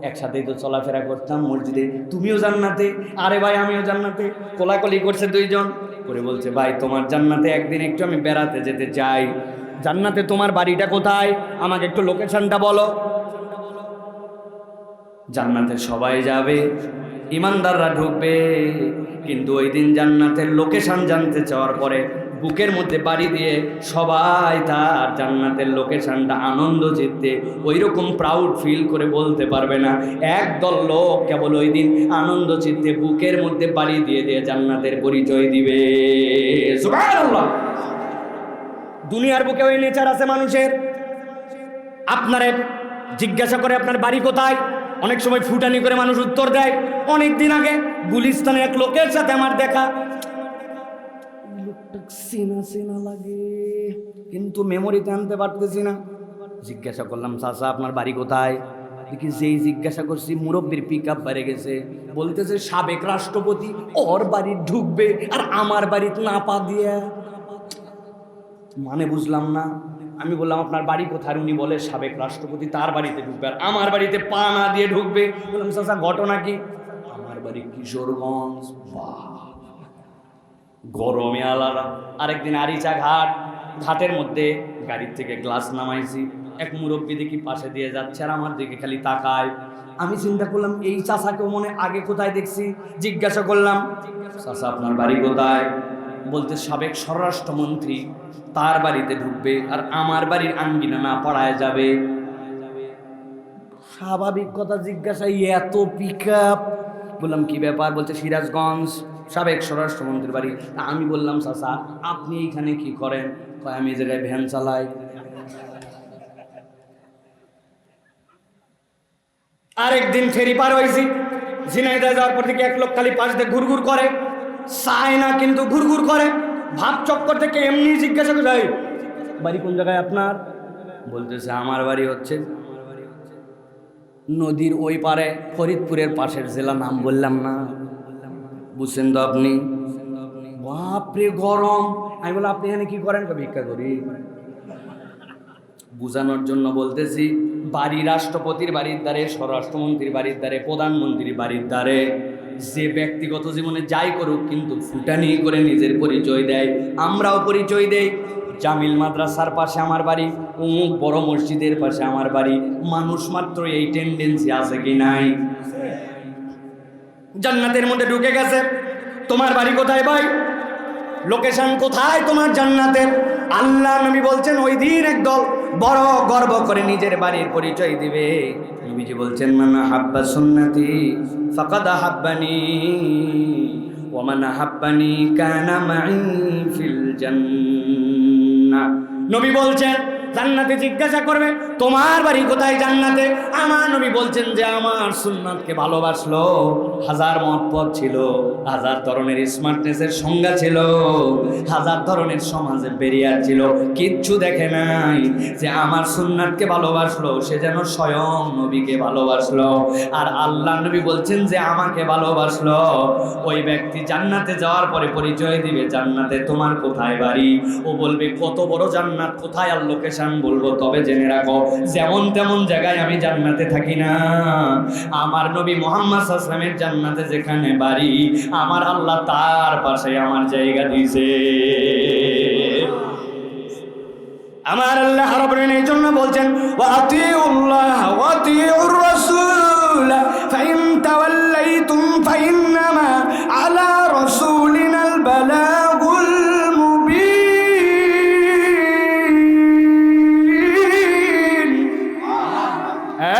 একসাথেই তো চলাফেরা করতাম মসজিদে, তুমিও জান্নাতে, আরে ভাই আমিও জান্নাতে। কোলাকুলি করছে 2 জন করে, বলছে ভাই তোমার জান্নাতে একদিন একটু আমি বেড়াতে যেতে চাই। জান্নাতে তোমার বাড়িটা কোথায়, আমাকে একটু লোকেশনটা বলো। জান্নাতে সবাই যাবে, ইমানদাররা ঢুকবে, কিন্তু ওই দিন জান্নাতের লোকেশন জানতে চাওয়ার পরে বুকের মধ্যে বাড়ি দিয়ে সবাই তার জান্নাতের লোকেশনটা আনন্দ চিত্তে ওই রকম প্রাউড ফিল করে বলতে পারবে না। একদল লোক কেবল ওই দিন আনন্দ চিত্তে বুকের মধ্যে বাড়ি দিয়ে দিয়ে জান্নাতের পরিচয় দিবে। সুবহানাল্লাহ। দুনিয়ার বুকে ওই নেচার আছে মানুষের। আপনারে জিজ্ঞাসা করে আপনার বাড়ি কোথায়, অনেক সময় ফুটানি করে মানুষ উত্তর দেয়। অনেক দিন আগে গুলিস্তানে এক লোকের সাথে আমার দেখা, লোকটা চেনা চেনা লাগে কিন্তু মেমোরিতে আনতে পারতেছি না। জিজ্ঞাসা করলাম, চাচা আপনার বাড়ি কোথায়? দেখি যেই জিজ্ঞাসা করছি মুরব্বীর পিক আপ বেড়ে গেছে। বলতেছে সাবেক রাষ্ট্রপতি ওর বাড়ি ঢুকবে আর আমার বাড়িতে না পা দিয়ে। মানে বুঝলাম না। আমি বললাম আপনার বাড়ি কোথায়? উনি বলে সাবেক রাষ্ট্রপতি তার বাড়িতে ঢুকবে আর আমার বাড়িতে পা না দিয়ে ঢুকবে। বললাম চাচা ঘটনা কি? আমার বাড়ি কিশোরগঞ্জ। গরমে আলাদা। আরেকদিন আরিচা ঘাটের মধ্যে গাড়ির থেকে গ্লাস নামাইছি, এক মুরব্বী দেখি পাশে দিয়ে যাচ্ছে আর আমার দিকে খালি তাকায়। আমি চিন্তা করলাম এই চাচাকেও মনে আগে কোথায় দেখছি। জিজ্ঞাসা করলাম, চাচা আপনার বাড়ি কোথায়? বলতে সাবেক স্বরাষ্ট্রমন্ত্রী তার বাড়িতে ঢুকবে আর আমার বাড়ির আঙ্গিনা না পড়ায় যাবে। স্বাভাবিক কথা জিজ্ঞাসা, এত পিক আপ। বললাম কি ব্যাপার? বলছে সিরাজগঞ্জ, সাবেক স্বরাষ্ট্রমন্ত্রীর বাড়ি। আমি বললাম চাচা আপনি এইখানে কি করেন? কয় আমি এই জায়গায় ভ্যান চালাই। আরেকদিন ফেরি পার হয়েছি, ঝিনাইদহ যাওয়ার পর থেকে এক লোক খালি পাশ দিয়ে ঘুরঘুর করে, চায় না কিন্তু ঘুরঘুর করে। ভাব চক্কর থেকে এমনি জিজ্ঞাসা করে, বাড়ি কোন জায়গায় আপনার? বলতেছে আমার বাড়ি হচ্ছে নদীর ওই পারে, ফরিদপুরের পাশের জেলা, নাম বললাম না। বুঝছেন তো আপনি? বাপরে গরম। আমি বললাম আপনি এখানে কি করেন? ভিক্ষা করি। বুঝানোর জন্য বলতেছি, বাড়ি রাষ্ট্রপতির বাড়ির দ্বারে, স্বরাষ্ট্রমন্ত্রীর বাড়ির দ্বারে, প্রধানমন্ত্রীর বাড়ির দ্বারে যে ব্যক্তিগত জীবনে যাই করুক কিন্তু ফুটানি করে নিজের পরিচয় দেয়। আমরাও পরিচয় দেই। জামিল মাদ্রাসার পাশে আমার বাড়ি, অমুক বড় মসজিদের পাশে আমার বাড়ি। মানুষ মাত্র এই টেন্ডেন্সি আছে কি নাই? জান্নাতের মধ্যে ঢুকে গেছে। তোমার বাড়ি কোথায় ভাই? লোকেশন কোথায় তোমার জান্নাতের? আল্লাহ নবী বলছেন ওই দিন একদল বড় গর্ব করে নিজের বাড়ির পরিচয় দিবে। নবীজি বলছেন মান হাব্বা সুন্নতি ফাকাদ হাব্বানি ওয়া মান হাব্বানি কানা মাই ফিল জান্নাহ। নবী বলছেন জান্নাতে জিজ্ঞাসা করবে তোমার বাড়ি কোথায় জান্নাতে? আমার নবী বলছেন যে আমার সুন্নাতকে ভালোবাসলো। হাজার মহব্বত ছিল, হাজার ধরনের স্মার্টনেসের সংজ্ঞা ছিল, হাজার ধরনের সমাজের ব্যারিয়ার ছিল, কিচ্ছু দেখে নাই। যে আমার সুন্নাতকে ভালোবাসলো সে যেন স্বয়ং নবীকে ভালোবাসলো। আর আল্লাহ নবী বলছেন যে আমাকে ভালোবাসলো ওই ব্যক্তি জান্নাতে যাওয়ার পরে পরিচয় দিবে জান্নাতে তোমার কোথায় বাড়ি। ও বলবে কত বড় জান্নাত, কোথায় আর লোকেশন বলবো। তবে জেনে রাখো যেমন তেমন জায়গায় আমি জান্নাতে থাকি না। আমার নবী মুহাম্মদ সাল্লাল্লাহু আলাইহি ওয়াসাল্লামের জান্নাতে যেখানে বাড়ি, আমার আল্লাহ তার পাশে আমার জায়গা দিয়েছে। আমার আল্লাহ রাব্বুল আলামিন এই জন্য বলছেন ওয়া আতিউল্লাহ ওয়া আতিউর রাসূল ফাইন তাওয়াল্লাইতুম ফাইন্নামা আলা রাসূলিনাল বালাগুল মুবিন।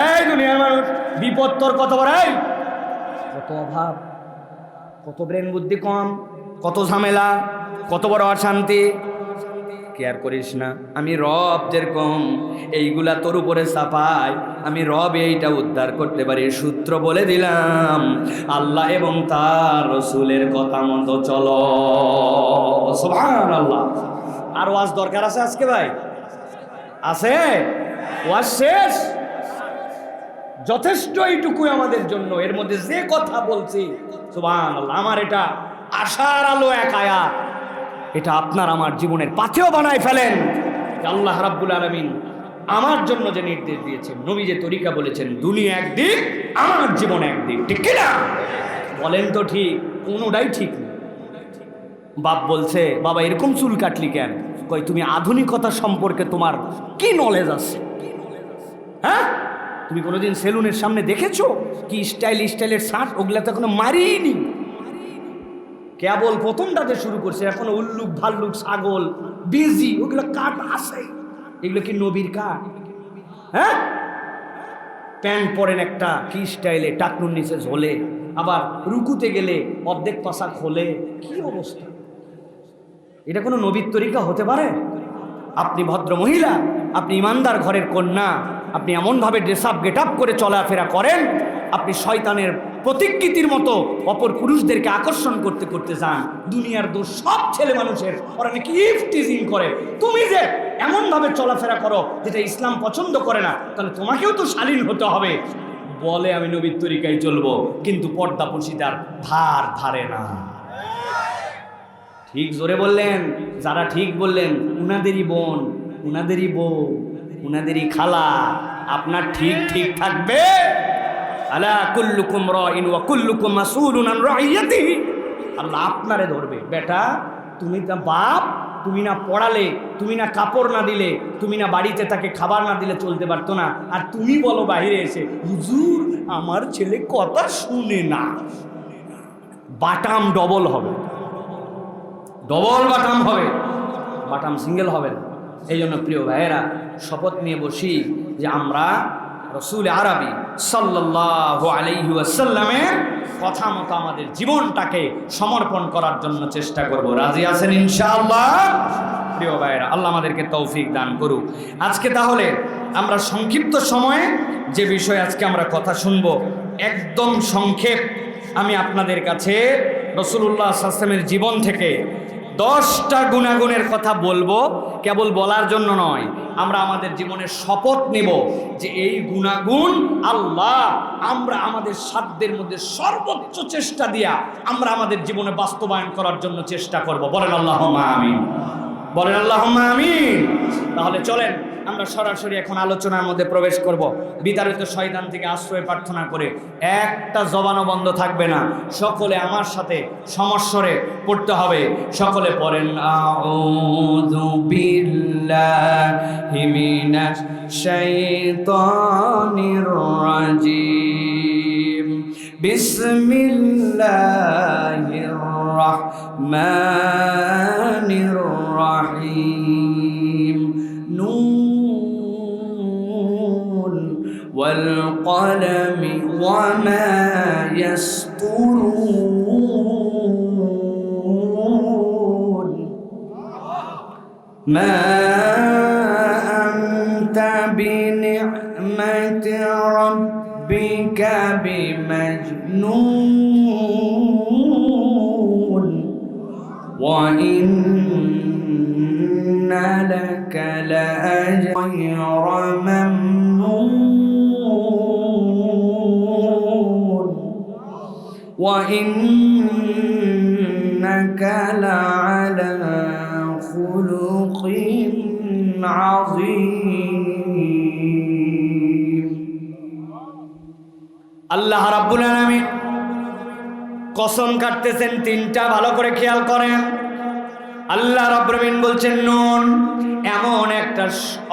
এই দুনিয়ার মানুষ বিপদ তোর কত বড়, কত অভাব, কত ব্রেন বুদ্ধি কম, কত ঝামেলা, কত বড় অশান্তি। কেয়ার করিস না। আমি রব যেরকম এইগুলা তোর উপরে চাপাই, আমি রব এইটা উদ্ধার করতে পারি। সূত্র বলে দিলাম, আল্লাহ এবং তার রসুলের কথা মতো চলো। সুবহানাল্লাহ। আর ওয়াজ দরকার আছে আজকে ভাই? আছে? ওয়াজ শেষ? যথেষ্ট এইটুকুই আমাদের জন্য। এর মধ্যে যে কথা বলছি সুবহানাল্লাহ, আমার এটা আশার আলো এক আয়াত। এটা আপনার আমার জীবনের পাথেও বানায় ফেলেন। আল্লাহ রাব্বুল আলামিন আমার জন্য যে নির্দেশ দিয়েছেন, নবী যে তরিকা বলেছেন, দুনিয়া একদিক আমার জীবন একদিক, ঠিক কিনা? বলেন তো ঠিক? কোনোটাই ঠিক না। বাপ বলছে বাবা এরকম চুল কাটলি কেন? কই তুমি আধুনিকতা সম্পর্কে তোমার কি নলেজ আছে? হ্যাঁ, তুমি কোনোদিন সেলুনের সামনে দেখেছো কি স্টাইলের শার্ট? ওগুলা তো এখনো মারিনি, কেবল প্রথমটাতে শুরু করছে। এখনো উল্লুক ভাল্লুক ছাগল বিজি ওগুলো কাট আছে। এগুলো কি নবীর কাট? হ্যাঁ, প্যান্ট পরেন একটা কি স্টাইলে, টাকনুর নিচে ঝোলে, আবার রুকুতে গেলে অর্ধেক পাশা খোলে। কি অবস্থা! এটা কোনো নবীর তরিকা হতে পারে? আপনি ভদ্র মহিলা, আপনি ইমানদার ঘরের কন্যা, আপনি এমনভাবে ড্রেস আপ গেট আপ করে চলাফেরা করেন, আপনি শয়তানের প্রতিকৃতির মতো অপর পুরুষদেরকে আকর্ষণ করতে করতে যান। দুনিয়ার দোষ সব ছেলে মানুষের, ওরা নাকি ইফটিজিং করে। তুমি যে এমনভাবে চলাফেরা করো যেটা ইসলাম পছন্দ করে না, তাহলে তোমাকেও তো শালীন হতে হবে। বলে আমি নবীর তরিকায় চলবো, কিন্তু পর্দা পশিদার ধার ধারে না। ঠিক জোরে বললেন। যারা ঠিক বললেন উনাদেরই বোন, উনাদেরই বউ, উনাদেরই খালা। আপনার ঠিক ঠিক থাকবে। আলা কুল্লুকুম রাইন ওয়া কুল্লুকুম মাসউলুন আন রাইয়াতিহি। আল্লাহ আপনারে ধরবে। বেটা, তুমি না বাপ, তুমি না পড়ালে, তুমি না কাপড় না দিলে, তুমি না বাড়িতে তাকে খাবার না দিলে চলতে পারতো না, আর তুমি বলো বাইরে এসে, হুজুর আমার ছেলে কথা শুনে না। বাটাম ডবল হবে, ডবল বাটাম হবে, বাটাম সিঙ্গেল হবে না। এই জন্য প্রিয় ভাইয়েরা, শপথ নিয়ে বসি যে আমরা রসুল আরবি সাল্লাল্লাহু আলাইহি ওয়াসাল্লামের কথা মতো আমাদের জীবনটাকে সমর্পণ করার জন্য চেষ্টা করব। রাজি আছেন ইনশাআল্লাহ? প্রিয় ভাইয়েরা, আল্লাহ আমাদেরকে তৌফিক দান করুক। আজকে তাহলে আমরা সংক্ষিপ্ত সময়ে যে বিষয়ে আজকে আমরা কথা শুনবো, একদম সংক্ষেপ আমি আপনাদের কাছে রাসূলুল্লাহ সাল্লাল্লাহু আলাইহি ওয়াসাল্লামের জীবন থেকে 10টা গুণাগুণের কথা বলবো। কেবল বলার জন্য নয়, আমরা আমাদের জীবনের শপথ নেব যে এই গুণাগুণ আল্লাহ আমরা আমাদের সাধ্যের মধ্যে সর্বোচ্চ চেষ্টা দিয়া আমরা আমাদের জীবনে বাস্তবায়ন করার জন্য চেষ্টা করব। বলেন আল্লাহুম্মা আমিন, বলেন আল্লাহুম্মা আমিন। তাহলে চলেন আমরা সরাসরি এখন আলোচনার মধ্যে প্রবেশ করব। বিতাড়িত শয়তান থেকে আশ্রয় প্রার্থনা করে একটা জবানও বন্ধ থাকবে না। সকলে আমার সাথে সমস্বরে পড়তে হবে। সকলে পড়েন আউযু বিল্লাহি মিনাশ শাইতানির রাজিম। বিসমিল্লাহির রাহমানির রাহিম। والقلم وما يسطرون ما أنت بنعمة ربك بمجنون وإن لك لأجرا غير ممنون وإنك لعلى خلق عظيم। আল্লাহ রাব্বুল আলামিন কসম কাটতেছেন তিনটা, ভালো করে খেয়াল করেন। আল্লাহ রাব্বুল আলামিন বলছেন নুন, এমন একটা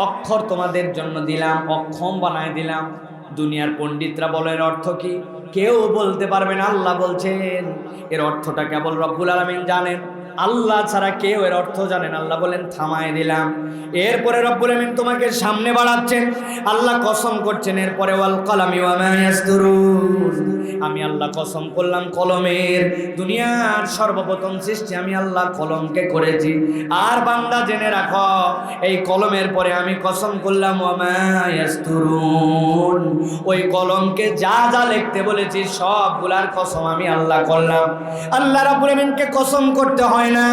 অক্ষর তোমাদের জন্য দিলাম, অক্ষম বানায় দিলাম। দুনিয়ার পণ্ডিতরা বলেন অর্থ কি? কেউ বলতে পারবে না। আল্লাহ বলছেন এর অর্থটা কেবল রব্বুল আলামিন জানেন, আল্লাহ ছাড়া কেউ এর অর্থ জানেন। আল্লাহ বলেন থামায় দিলাম। এরপরে রব্বুল আলামিন তোমাকে সামনে বাড়াচ্ছেন। আল্লাহ কসম করছেন এরপরে ওয়াল কলামি ওয়া মা ইয়াসতুরুন, আমি আল্লাহ কসম করলাম কলমের। দুনিয়ার সর্বপ্রথম সৃষ্টি আমি আল্লাহ কলমকে করেছি। আর বান্দা জেনে রাখো, এই কলমের পরে আমি কসম করলাম ওয়া মা ইয়াসতুরুন, ওই কলমকে যা যা লিখতে বলেছি সবগুলার কসম আমি আল্লাহ করলাম। আল্লাহ রাব্বুল আলামিনকে কসম করতে হয় না,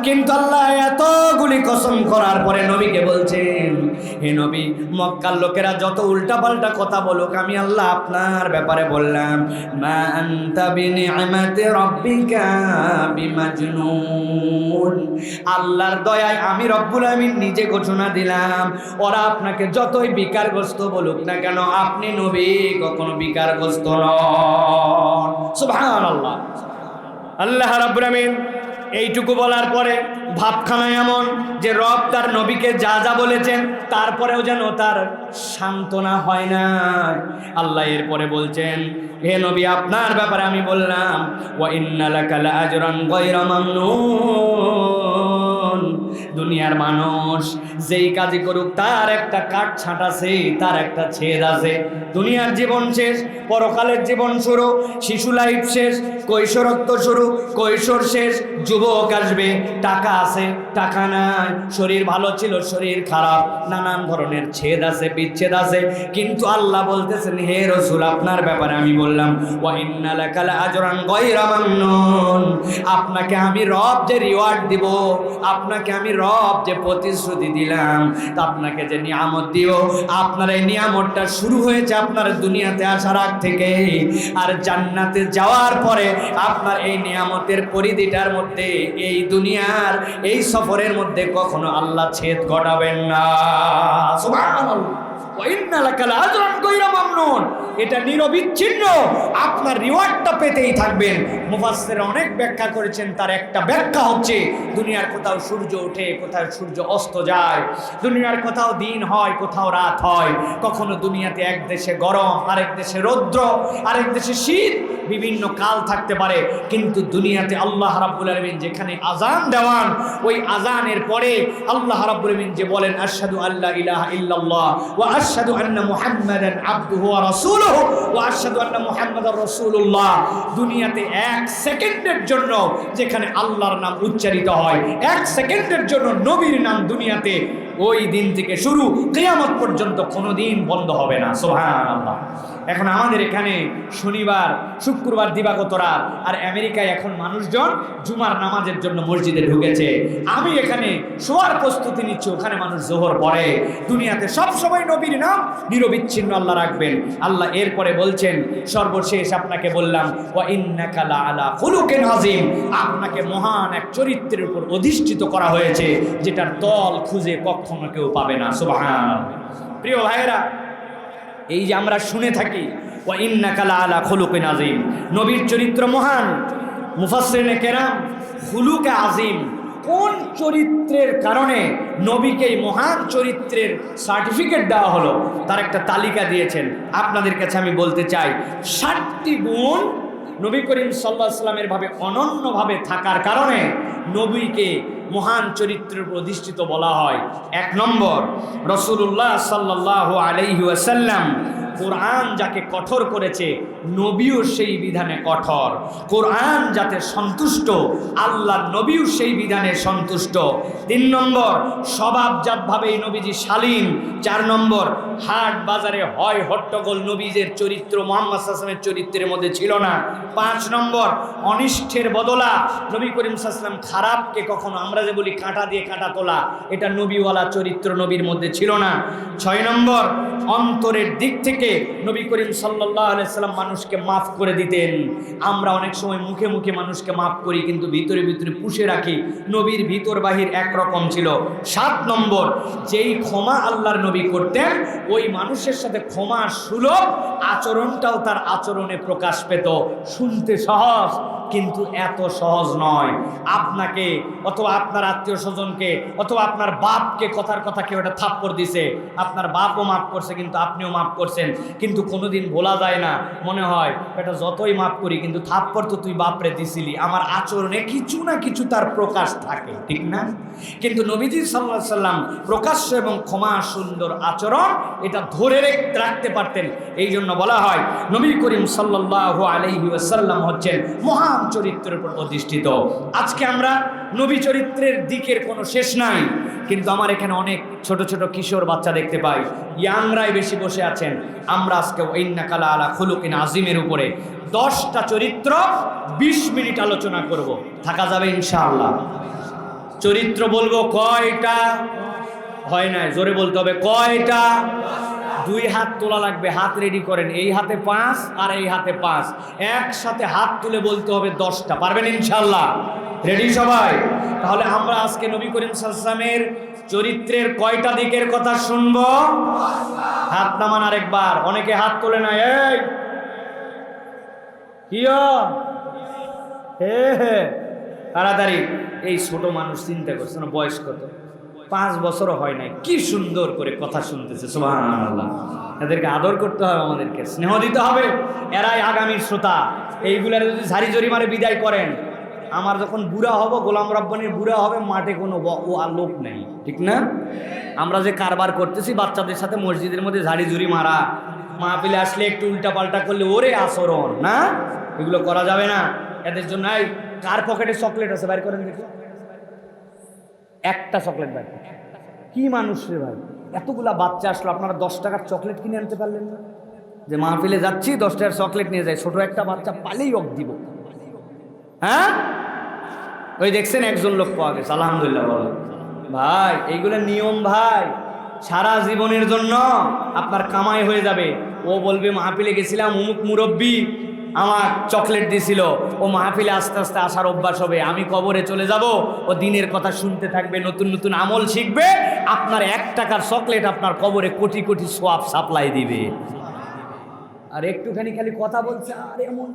কিন্তু আল্লাহ এতগুলি কসম করার পরে নবীকে বলছেন, হে নবী, মক্কার লোকেরা যত উল্টাপাল্টা কথা বলুক, আমি আল্লাহ আপনার ব্যাপারে বললাম মা আনতা বিনিআমাতি রাব্বিকা বিমাজনুন। আল্লাহর দয়ায় আমি রব্বুল আমিন নিজে ঘোষণা দিলাম, ওরা আপনাকে যতই বিকারগ্রস্ত বলুক না কেন, আপনি নবী কখনো বিকারগ্রস্ত নন। সুবহানাল্লাহ। আল্লাহ রাব্বুল আমিন এইটুকু বলার পরে ভাবখানা এমন যে রব তার নবীকে যা যা বলেছেন তারপরেও যেন তার সান্ত্বনা হয় না। আল্লাহ এরপরে বলছেন, হে নবী, আপনার ব্যাপারে আমি বললাম ওয়া ইন্না লাকা লাআজরান গায়রা মামনুন। দুনিয়ার মানুষ যেই কাজই করুক তার একটা কাট ছাঁট আছে, তার একটা ছেদ আছে। দুনিয়ার জীবন শেষ, পরকালের জীবন শুরু। শিশু লাইফ শেষ, কৈশোরত্ব শুরু, কৈশোর শেষ, যুবক আসবে, টাকা আছে, টাকা নাই, শরীর ভালো ছিল, শরীর খারাপ, নানান ধরনের ছেদ আছে, বিচ্ছেদ আছে। কিন্তু আল্লাহ বলতেছেন, হে রাসূল, আপনার ব্যাপারে আমি বললাম ওয়া ইন্না লাকা লাআজরান গায়রা মামনুন। আপনাকে আমি রব যে রিওয়ার্ড দিব, আপনাকে আমি রব যে প্রতিশ্রুতি দিলাম, তা আপনাকে যে নিয়ামত দিও, আপনার এই নিয়ামতটা শুরু হয়েছে আপনার দুনিয়াতে আসার আগ থেকে। আর জান্নাতে যাওয়ার পরে আপনার এই নিয়ামতের পরিধিটার মধ্যে, এই দুনিয়ার এই সফরের মধ্যে কখনো আল্লাহ ছেদ ঘটাবেন না। সুবহানাল্লাহ। এটা নিরবিচ্ছিন্ন, আপনার রিওয়ার্ডটা পেতেই থাকবেন। মুফাসসির অনেক ব্যাখ্যা করেছেন, তার একটা ব্যাখ্যা হচ্ছে দুনিয়ার কোথাও সূর্য ওঠে, কোথাও সূর্য অস্ত যায়, দুনিয়ার কোথাও দিন হয়, কোথাও রাত হয়। কখনো দুনিয়াতে এক দেশে গরম, আরেক দেশে রৌদ্র, আরেক দেশে শীত, বিভিন্ন কাল থাকতে পারে। কিন্তু দুনিয়াতে আল্লাহ রাব্বুল আলামিন যেখানে আযান দেওয়ান, ওই আযানের পরে আল্লাহ রাব্বুল আলামিন যে বলেন আশহাদু আল্লা ইলাহা ইল্লাল্লাহ ওয়া আশহাদু আন্না মুহাম্মাদান আবদুহু ওয়া রাসূলুহু ওয়া আশহাদু আন্না মুহাম্মাদার রাসূলুল্লাহ। দুনিয়াতে এক সেকেন্ডের জন্য যেখানে আল্লাহর নাম উচ্চারিত হয়, এক সেকেন্ডের জন্য নবীর নাম দুনিয়াতে ওই দিন থেকে শুরু কিয়ামত পর্যন্ত কোনোদিন বন্ধ হবে না। সুবহানাল্লাহ। এখন আমাদের এখানে শনিবার, শুক্রবার দিবাগত রাত, আর আমেরিকায় এখন মানুষজন জুমার নামাজের জন্য মসজিদে ঢুকেছে। আমি এখানে শোয়ার প্রস্তুতি নিচ্ছি, ওখানে মানুষ জোহর পড়ে। দুনিয়াতে সব সময় নবীর নাম নিরবিচ্ছিন্ন আল্লাহ রাখবেন। আল্লাহ এরপরে বলছেন, সর্বশেষ আপনাকে বললাম ওয়া ইন্নাকা লাআলা খুলুকিন আযীম, আপনাকে মহান এক চরিত্রের উপর অধিষ্ঠিত করা হয়েছে, যেটার তল খুঁজে কখনো কেউ পাবে না। সুবহানাল্লাহ। প্রিয় ভাইয়েরা, এই যে আমরা শুনে থাকি ওয়া ইন্নাকা লাআলা খুলুকিন আযীম, নবীর চরিত্র মহান। মুফাসসিরিনে কেরাম খুলুকে আযীম, কোন চরিত্রের কারণে নবীকে এই মহান চরিত্রের সার্টিফিকেট দেওয়া হলো, তার একটা তালিকা দিয়েছেন। আপনাদের কাছে আমি বলতে চাই, 60টি গুণ নবী করিম সাল্লাল্লাহু আলাইহি ওয়াসাল্লামের ভাবে অনন্যভাবে থাকার কারণে নবীকে মহান চরিত্রের প্রতিষ্ঠিত বলা হয়। 1 নম্বর, রাসূলুল্লাহ সাল্লাল্লাহু আলাইহি ওয়াসাল্লাম কোরআন যাকে কঠোর করেছে, নবীও সেই বিধানে কঠোর। কোরআন যাতে সন্তুষ্ট, আল্লাহ নবীও সেই বিধানে সন্তুষ্ট। 3 নম্বর, স্বভাবজাতভাবে এই নবীজি শালীন। 4 নম্বর, হাট বাজারে হয় হট্টগোল নবীজের চরিত্র মুহাম্মদ সাল্লাল্লাহু আলাইহি ওয়াসাল্লামের চরিত্রের মধ্যে ছিল না। 5 নম্বর, অনিষ্টের বদলা নবী করিম সাল্লাল্লাহু আলাইহি ওয়াসাল্লাম খারাপকে কখনো, আমরা যে বলি কাঁটা দিয়ে কাঁটা তোলা, এটা নবীওয়ালা চরিত্র নবীর মধ্যে ছিল না। 6 নম্বর, অন্তরের দিক থেকে নবী করিম সাল্লাল্লাহু আলাইহি ওয়াসাল্লাম মানুষকে মাফ করে দিতেন। আমরা অনেক সময় মুখে মুখে মানুষকে মাফ করি, কিন্তু ভিতরে ভিতরে পুষে রাখি। নবীর ভিতর বাহির একরকম ছিল। 7 নম্বর, যেই ক্ষমা আল্লাহর নবী করতেন, ওই মানুষের সাথে ক্ষমা সুলভ আচরণটাও তার আচরণে প্রকাশ পেত। শুনতে সহজ, কিন্তু এত সহজ নয়। আপনাকে অথবা আপনার আত্মীয় স্বজনকে অথবা আপনার বাপকে কথার কথা কেউ একটা থাপ্পড় দিছে, আপনার বাপও মাফ করছে, কিন্তু আপনিও মাফ করছেন, কিন্তু কোনোদিন বলা যায় না, মনে হয় এটা যতই মাফ করি কিন্তু থাপ্পড় তো তুই বাপরে দিছিলি। আমার আচরণে কিছু না কিছু তার প্রকাশ থাকে, ঠিক না? কিন্তু নবীজি সাল্লাল্লাহু আলাইহি ওয়াসাল্লাম প্রকাশ্য এবং ক্ষমা সুন্দর আচরণ এটা ধরে রাখতে পারতেন। এই জন্য বলা হয় নবী করিম সাল্লাল্লাহু আলাইহি ওয়াসাল্লাম হচ্ছেন মহান চরিত্রের উপর অধিষ্ঠিত। আজকে আমরা নবী চরিত্রের দিকের কোনো শেষ নাই, কিন্তু আমার এখানে অনেক ছোট ছোট কিশোর বাচ্চা দেখতে পাই, ইয়াংরাই বেশি বসে আছেন। আমরা আজকে ইন্নাকা লাআলা খুলুকিন আযীমের উপরে 10টা চরিত্র 20 মিনিট আলোচনা করব। থাকা যাবে ইনশাআল্লাহ? চরিত্র বলবো কয়টা? হয় না, জোরে বলতে হবে কয়টা? 2 হাত তোলা লাগবে, হাত রেডি করেন। এই হাতে 5 আর এই হাতে 5, একসাথে হাত তুলে বলতে হবে 10টা। পারবেন ইনশাআল্লাহ? রেডি সবাই? তাহলে আমরা আজকে নবী করিম সাল্লাল্লাহু আলাইহি ওয়াসাল্লামের চরিত্রের কয়টা দিকের কথা শুনবো? হাত নামান আরেকবার। অনেকে হাত তোলে না। এই কিয়া হে হে তাড়াতাড়ি এই ছোট মানুষ চিন্তা করছে না, বয়স কত, 5 বছরও হয় নাই, কি সুন্দর করে কথা শুনতেছে, সুবহানাল্লাহ। এদেরকে আদর করতে হবে, আমাদেরকে স্নেহ দিতে হবে, এরাই আগামীর শ্রোতা। এইগুলার যদি ঝাড়ি জড়ি মারে বিদায় করেন, আমার যখন বুড়া হব, গোলাম রব্বানির বুড়া হবে, মাঠে কোনো ও আর লোক নেই, ঠিক না? আমরা যে কারবার করতেছি বাচ্চাদের সাথে মসজিদের মধ্যে ঝাড়ি ঝুড়ি মারা, মাহফিলে আসলে একটু উল্টা পাল্টা করলে ওরে আচরণ, না, এগুলো করা যাবে না। এদের জন্য এই কার পকেটে চকলেট আছে বাইর করেন দেখি, একটা চকলেট বাইর করেন। কি মানুষ রে ভাই, এতগুলা বাচ্চা আসলো, আপনারা 10 টাকার চকলেট কিনে আনতে পারলেন না? যে মাহফিলে যাচ্ছি 10 টাকার চকলেট নিয়ে যায়, ছোট একটা বাচ্চা পালেই অক দিব, হ্যাঁ? ওই দেখছেন একজন লোক পাওয়া গেছে, আলহামদুলিল্লাহ বলো ভাই, এইগুলো নিয়ম ভাই, সারা জীবনের জন্য আপনার কামাই হয়ে যাবে। ও বলবে মাহফিলে গেছিলাম, অমুক মুরব্বী আমার চকলেট দিছিল, ও মাহফিলে আস্তে আস্তে আসার অভ্যাস হবে, আমি কবরে চলে যাব, ও দিনের কথা শুনতে থাকবে, নতুন নতুন আমল শিখবে, আপনার 1 টাকার চকলেট আপনার কবরে কোটি কোটি সোয়াব সাপ্লাই দিবে। আর একটুখানি খালি কথা বলছে, আর এমন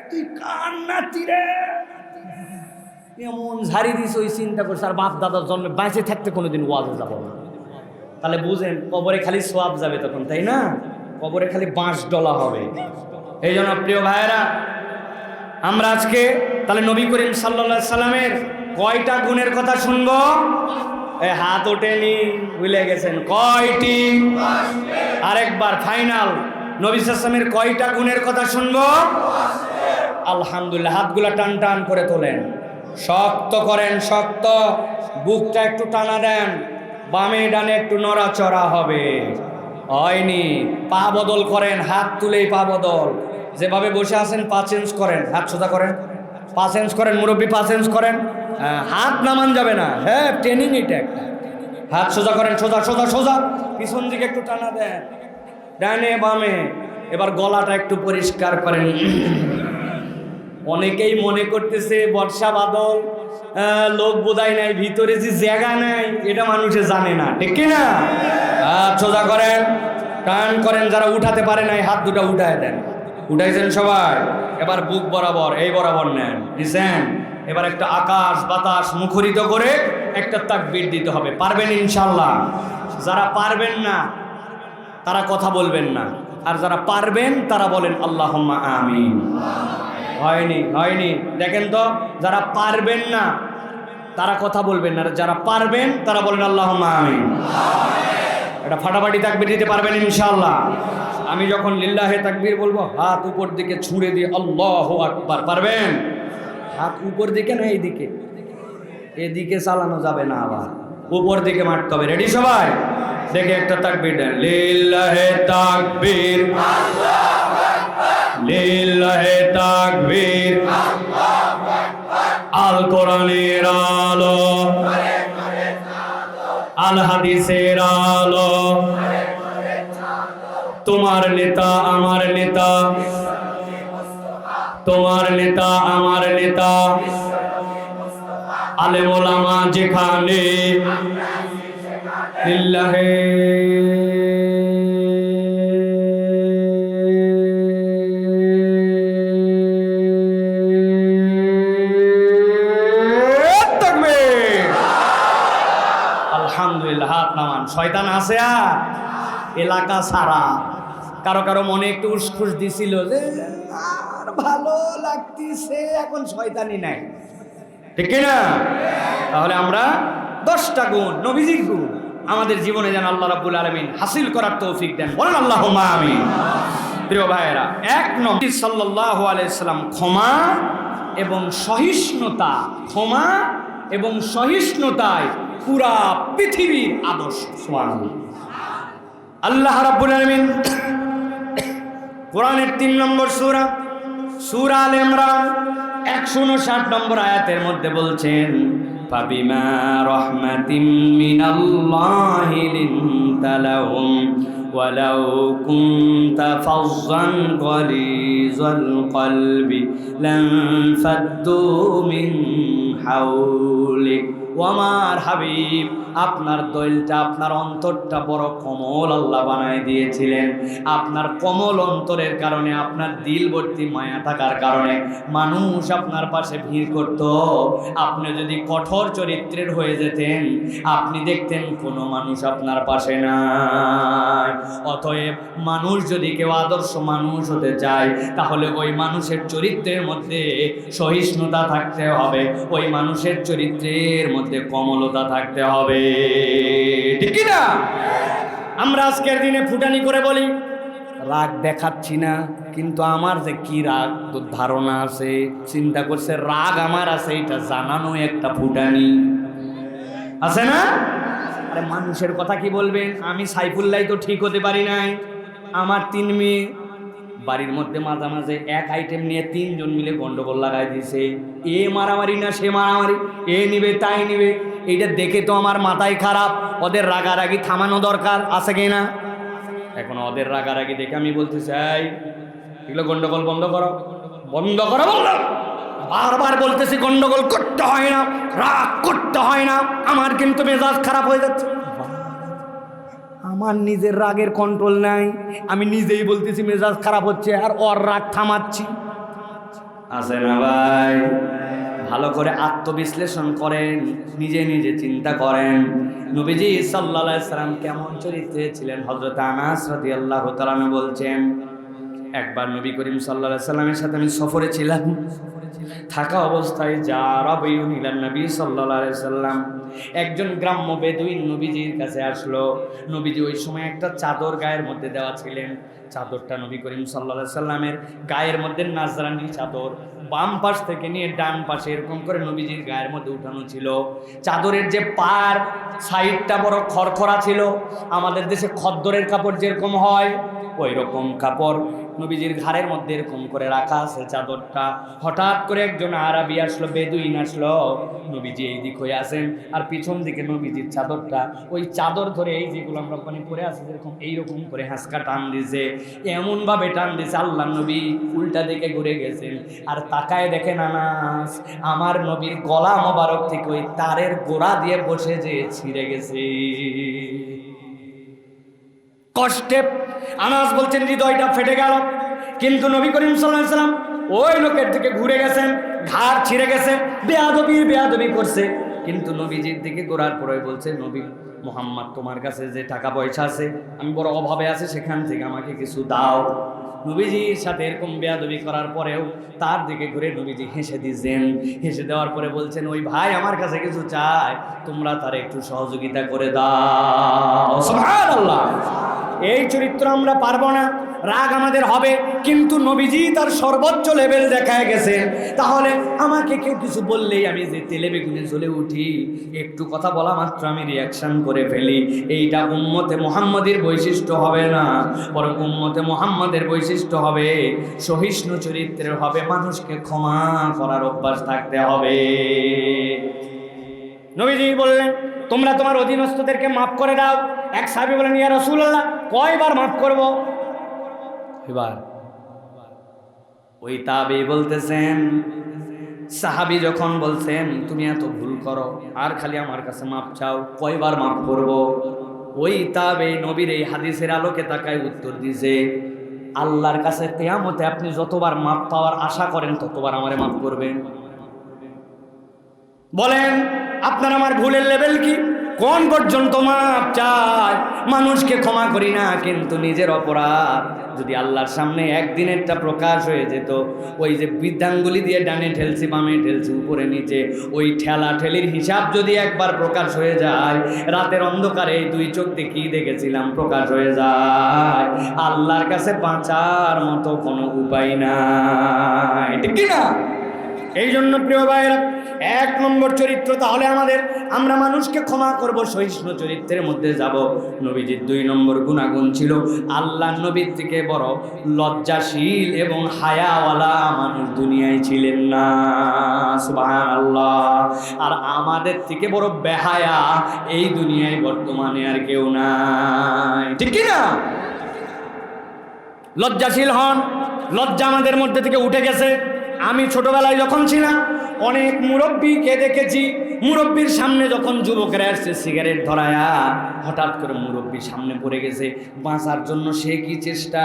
তুই কান নাতি রে, এমন ঝাড়ি দিস, ওই চিন্তা করছে আর বাপ দাদার জন্মে বেঁচে থাকতে কোনোদিন ওয়াজে যাব না। তাহলে বুঝেন কবরে খালি সোয়াব যাবে তখন, তাই না? কবরে খালি বাঁশ ডলা হবে। এই জন্য প্রিয় ভাইয়েরা, আমরা আজকে তাহলে নবী করিম সাল্লাল্লাহু আলাইহি সাল্লামের কয়টা গুণের কথা শুনবো? এই হাত ওঠেনি, ভুলে গেছেন কয়টি? আরেকবার ফাইনাল, নবী সাল্লাল্লাহু আলাইহি সাল্লামের কয়টা গুণের কথা শুনবো? আলহামদুলিল্লাহ, হাতগুলা টান টান করে তোলেন, শক্ত করেন, শক্ত, বুকটা একটু টানা দেন, বামে ডানে একটু নড়াচড়া হবে, হয়নি? পা বদল করেন, হাত তুলেই পা বদল, যেভাবে বসে আছেন পা চেঞ্জ করেন, হাত সোজা করেন, পা চেঞ্জ করেন, মুরব্বী পা চেঞ্জ করেন, হাত নামান যাবে না, হ্যাঁ ট্রেনিং এটা একটা। হাত সোজা করেন, সোজা সোজা সোজা, পিছন দিকে একটু টানা দেন, ডানে বামে। এবার গলাটা একটু পরিষ্কার করেন। অনেকেই মনে করতেছে বর্ষা বাদল, লোক বোধাই নাই, ভিতরে যে জায়গা নাই এটা মানুষে জানে না, ঠিক কি না? হাত সোজা করেন, টান করেন, যারা উঠাতে পারে নাই হাত দুটা উঠায় দেন, উঠাইছেন সবাই? এবার বুক বরাবর, এই বরাবর নেন, দিছেন? এবার একটা আকাশ বাতাস মুখরিত করে একটা তাকবীর দিতে হবে, পারবেন ইনশাল্লাহ? যারা পারবেন না তারা কথা বলবেন না, আর যারা পারবেন তারা বলেন আল্লাহুম্মা আমিন। হয়নি? হয়নি? দেখেন তো, যারা পারবেন না তারা কথা বলবেন না, আর যারা পারবেন তারা বলেন আল্লাহুম্মা আমিন। এটা ফাটাফাটি তাকবীর দিতে পারবেন ইনশাআল্লাহ? আমি যখন লিল্লাহে তাকবীর বলবো, হাত উপর দিকে ছুঁড়ে দিয়ে আল্লাহু আকবার, পারবেন? হাত উপর দিকে না এইদিকে, এদিকে চালানো যাবে না, আবার উপর দিকে মারতে হবে। রেডি সবাই? দেখে একটা তাকবীর দেন, লিল্লাহে তাকবীর, লিল্লাহে তাকবীর, আল কোরআনের আলো, আল হাদিসের আলো, তোমার নেতা আমার নেতা, তোমার নেতা আমার নেতা, আলেম ওলামা যেখানে, লিল্লাহে আলহামদুলিল্লাহ। হাত নামান। শয়তান আছে আর এলাকা সারা। কারো কারো মনে একটু উসখুস দিছিল যে আর ভালো লাগতেছে, এখন শয়তানি নাই, ঠিক না? তাহলে আমরা 10টা গুণ, নবীজির গুণ আমাদের জীবনে যেন আল্লাহ রাব্বুল আলামিন হাসিল করার তৌফিক দেন, বলেন আল্লাহুম্মা আমিন। প্রিয় ভাইয়েরা, 1 নবী সাল্লাল্লাহু আলাইহি সাল্লাম ক্ষমা এবং সহিষ্ণুতা, ক্ষমা এবং সহিষ্ণুতায় পুরা পৃথিবীর আদর্শ। সুবহানাল্লাহ। আল্লাহ রাব্বুল আলামিন কোরআনের 3 নম্বর সূরা, সূরা আলে ইমরান 159 নম্বর আয়াতের মধ্যে বলছেন, ফাবিমা রাহমাতিম মিনাল্লাহি লিনতা লাহুম ওয়ালাউ কুনতা ফাযযান গালিযাল কলবি লানফাদ্দু মিন হাওলিক ও আমার হাবিব, আপনার দইলটা, আপনার অন্তরটা বড় কোমল আল্লাহ বানায় দিয়েছিলেন। আপনার কোমল অন্তরের কারণে, আপনার দিল ভর্তি মায়া থাকার কারণে মানুষ আপনার পাশে ভিড় করত। আপনি যদি কঠোর চরিত্রের হয়ে যেতেন, আপনি দেখতেন কোনো মানুষ আপনার পাশে নাই। অতএব মানুষ যদি কেউ আদর্শ মানুষ হতে চায়, তাহলে ওই মানুষের চরিত্রের মধ্যে সহিষ্ণুতা থাকতে হবে, ওই মানুষের চরিত্রের মধ্যে কমলতা থাকতে হবে, ঠিক না? আমরা আজকের দিনে ফুটানি করে বলি রাগ দেখাচ্ছি না, কিন্তু আমার যে কি রাগ তোর ধারণা আছে, চিন্তা করছে রাগ আমার আছে, এটা জানানো একটা ফুটানি আছে না? আরে মানুষের কথা কি বলবেন? আমি সাইফুল্লাহ তো ঠিক হতে পারি নাই, আমার 3 মেয়ে বাড়ির মধ্যে মাঝে মাঝে এক আইটেম নিয়ে 3 জন মিলে গন্ডগোল লাগাই দিয়েছে। এ মারামারি না সে মারামারি, এ নিবে তাই নিবে, এইটা দেখে তো আমার মাথায় খারাপ। ওদের রাগারাগি থামানো দরকার আছে কি না? এখন ওদের রাগারাগি দেখে আমি বলতে চাই এগুলো গন্ডগোল বন্ধ করো, বন্ধ করো বললাম। বারবার বলতেছি গন্ডগোল করতে হয় না, রাগ করতে হয় না। আমার কিন্তু মেজাজ খারাপ হয়ে যাচ্ছে, আমার নিজের রাগের কন্ট্রোল নাই। আমি নিজেই বলতেছি মেজাজ খারাপ হচ্ছে, আর ওর রাগ থামাচ্ছি। আছে না ভাই? ভালো করে আত্মবিশ্লেষণ করেন, নিজে নিজে চিন্তা করেন। নবীজি সাল্লাল্লাহু আলাইহি সাল্লাম কেমন চরিত্রে ছিলেন? হযরত আনাস রাদিয়াল্লাহু তাআলা বলছেন, একবার নবী করিম সাল্লাল্লাহু আলাইহি সাল্লামের সাথে আমি সফরে ছিলাম। থাকা অবস্থায় জারাবিউন ইলান নবী সাল্লাল্লাহু আলাইহি সাল্লাম, একজন গ্রাম্য বেদুইন নবীজির কাছে আসলো। নবীজি ওই সময় একটা চাদর গায়ের মধ্যে দেওয়া ছিলেন। চাদরটা নবী করিম সাল্লাল্লাহু আলাইহি সাল্লামের গায়ের মধ্যে নাজরানি চাদর, বাম পাশ থেকে নিয়ে ডান পাশে এরকম করে নবীজির গায়ের মধ্যে উঠানো ছিল। চাদরের যে পার সাইডটা বড় খরখরা ছিল, আমাদের দেশে খদ্দরের কাপড় যেরকম হয় ওই রকম কাপড় নবীজির ঘাড়ের মধ্যে এরকম করে রাখা আছে চাদরটা। হঠাৎ করে একজন আরবি আসলো, বেদুইন আসলো, নবীজি এই দিক হয়ে আসেন, আর পিছন দিকে নবীজির চাদরটা, ওই চাদর ধরে এই যেগুলো আমরা ওখানে পরে আছি যেরকম এইরকম করে হাঁসকা টান দিছে, এমনভাবে টান দিছে আল্লাহ নবী উল্টা দিকে ঘুরে গেছেন। আর তাকায় দেখেন আনাস, আমার নবীর গলা মোবারক থেকে ওই তারের গোড়া দিয়ে বসে যে ছিঁড়ে গেছে। কষ্টে আনাস বলছেন হৃদয়টা ফেটে গেল। কিন্তু নবী করিম সাল্লাল্লাহু আলাইহি ওয়াসাল্লাম ওই লোকের দিকে ঘুরে গেছেন, ঘাড় ছিঁড়ে গেছে, বেয়াদবি করছে। কিন্তু নবীজির দিকে ঘোরার পরে বলছে, নবী মুহাম্মদ, তোমার কাছে যে টাকা পয়সা আছে, আমি বড় অভাবে আছি, সেখান থেকে আমাকে কিছু দাও। নবীজির সাথে এরকম বেয়াদবি করার পরেও তার দিকে ঘুরে নবীজি হেসে দিয়েছেন। হেসে দেওয়ার পরে বলছেন, ওই ভাই আমার কাছে কিছু চায়, তোমরা তার একটু সহযোগিতা করে দাও। সুবহানাল্লাহ। এই চরিত্র আমরা পারবো না, রাগ আমাদের হবে, কিন্তু নবীজি তার সর্বোচ্চ লেভেল দেখায় গেছেন। তাহলে আমাকে কেউ কিছু বললেই আমি যে তেলে বেগুনে জ্বলে উঠি, একটু কথা বলা মাত্র আমি রিয়াকশন করে ফেলি, এইটা উম্মতে মুহাম্মাদের বৈশিষ্ট্য হবে না, বরং উম্মতে মুহাম্মাদের বৈশিষ্ট্য হবে সহিষ্ণু চরিত্রের হবে, মানুষকে ক্ষমা করার অভ্যাস থাকতে হবে। নবীজি বললেন, তোমরা তোমার অধীনস্থদেরকে মাফ করে দাও। এক সাহাবী বলেন, ইয়া রাসূলুল্লাহ, কয়বার মাফ করব? এবার ওই তাবী বলতেছেন, সাহাবী যখন বলছেন তুমি এত ভুল করো আর খালি আমার কাছে মাপ চাও, কয়বার মাফ করব? ওই তাবী নবীর এই হাদিসের আলোকে তাকায় উত্তর দিয়েছে, আল্লাহর কাছে কিয়ামতে আপনি যতবার মাপ পাওয়ার আশা করেন ততবার আমারে মাফ করবেন। বলেন আপনার আমার ভুলের লেভেল কি? কোন পর্যন্ত মাপ চাই? মানুষকে ক্ষমা করি না, কিন্তু নিজের অপরাধ যদি আল্লাহর সামনে একদিনেরটা প্রকাশ হয়ে যেত, ওই যে বৃদ্ধাঙ্গুলি দিয়ে ডানে ঠেলছি বামে ঠেলছি উপরে নিচে, ওই ঠেলা ঠেলির হিসাব যদি একবার প্রকাশ হয়ে যায়, রাতের অন্ধকারে এই 2 চোখ দিয়ে কি দেখেছিলাম প্রকাশ হয়ে যায়, আল্লাহর কাছে বাঁচার মতো কোনো উপায় নাই, ঠিক না? এই জন্য প্রিয় ভাইয়েরা, 1 নম্বর চরিত্র তাহলে আমাদের, আমরা মানুষকে ক্ষমা করব, সহিষ্ণু চরিত্রের মধ্যে যাব। নবীজির 2 নম্বর গুণাগুণ ছিল, আল্লাহ নবীর থেকে বড় লজ্জাশীল এবং হায়াওয়ালা মানুষ দুনিয়ায় ছিলেন না। সুবহানাল্লাহ। আর আমাদের থেকে বড় বেহায়া এই দুনিয়ায় বর্তমানে আর কেউ নাই, ঠিক কি না? লজ্জাশীল হন, লজ্জা আমাদের মধ্যে থেকে উঠে গেছে। আমি ছোটবেলায় যখন ছিলাম অনেক মুরব্বীকে দেখেছি, মুরব্বীর সামনে যখন যুবকেরা আসছে সিগারেট ধরায়া, হঠাৎ করে মুরব্বীর সামনে পড়ে গেছে। বাঁচার জন্য সে কি চেষ্টা,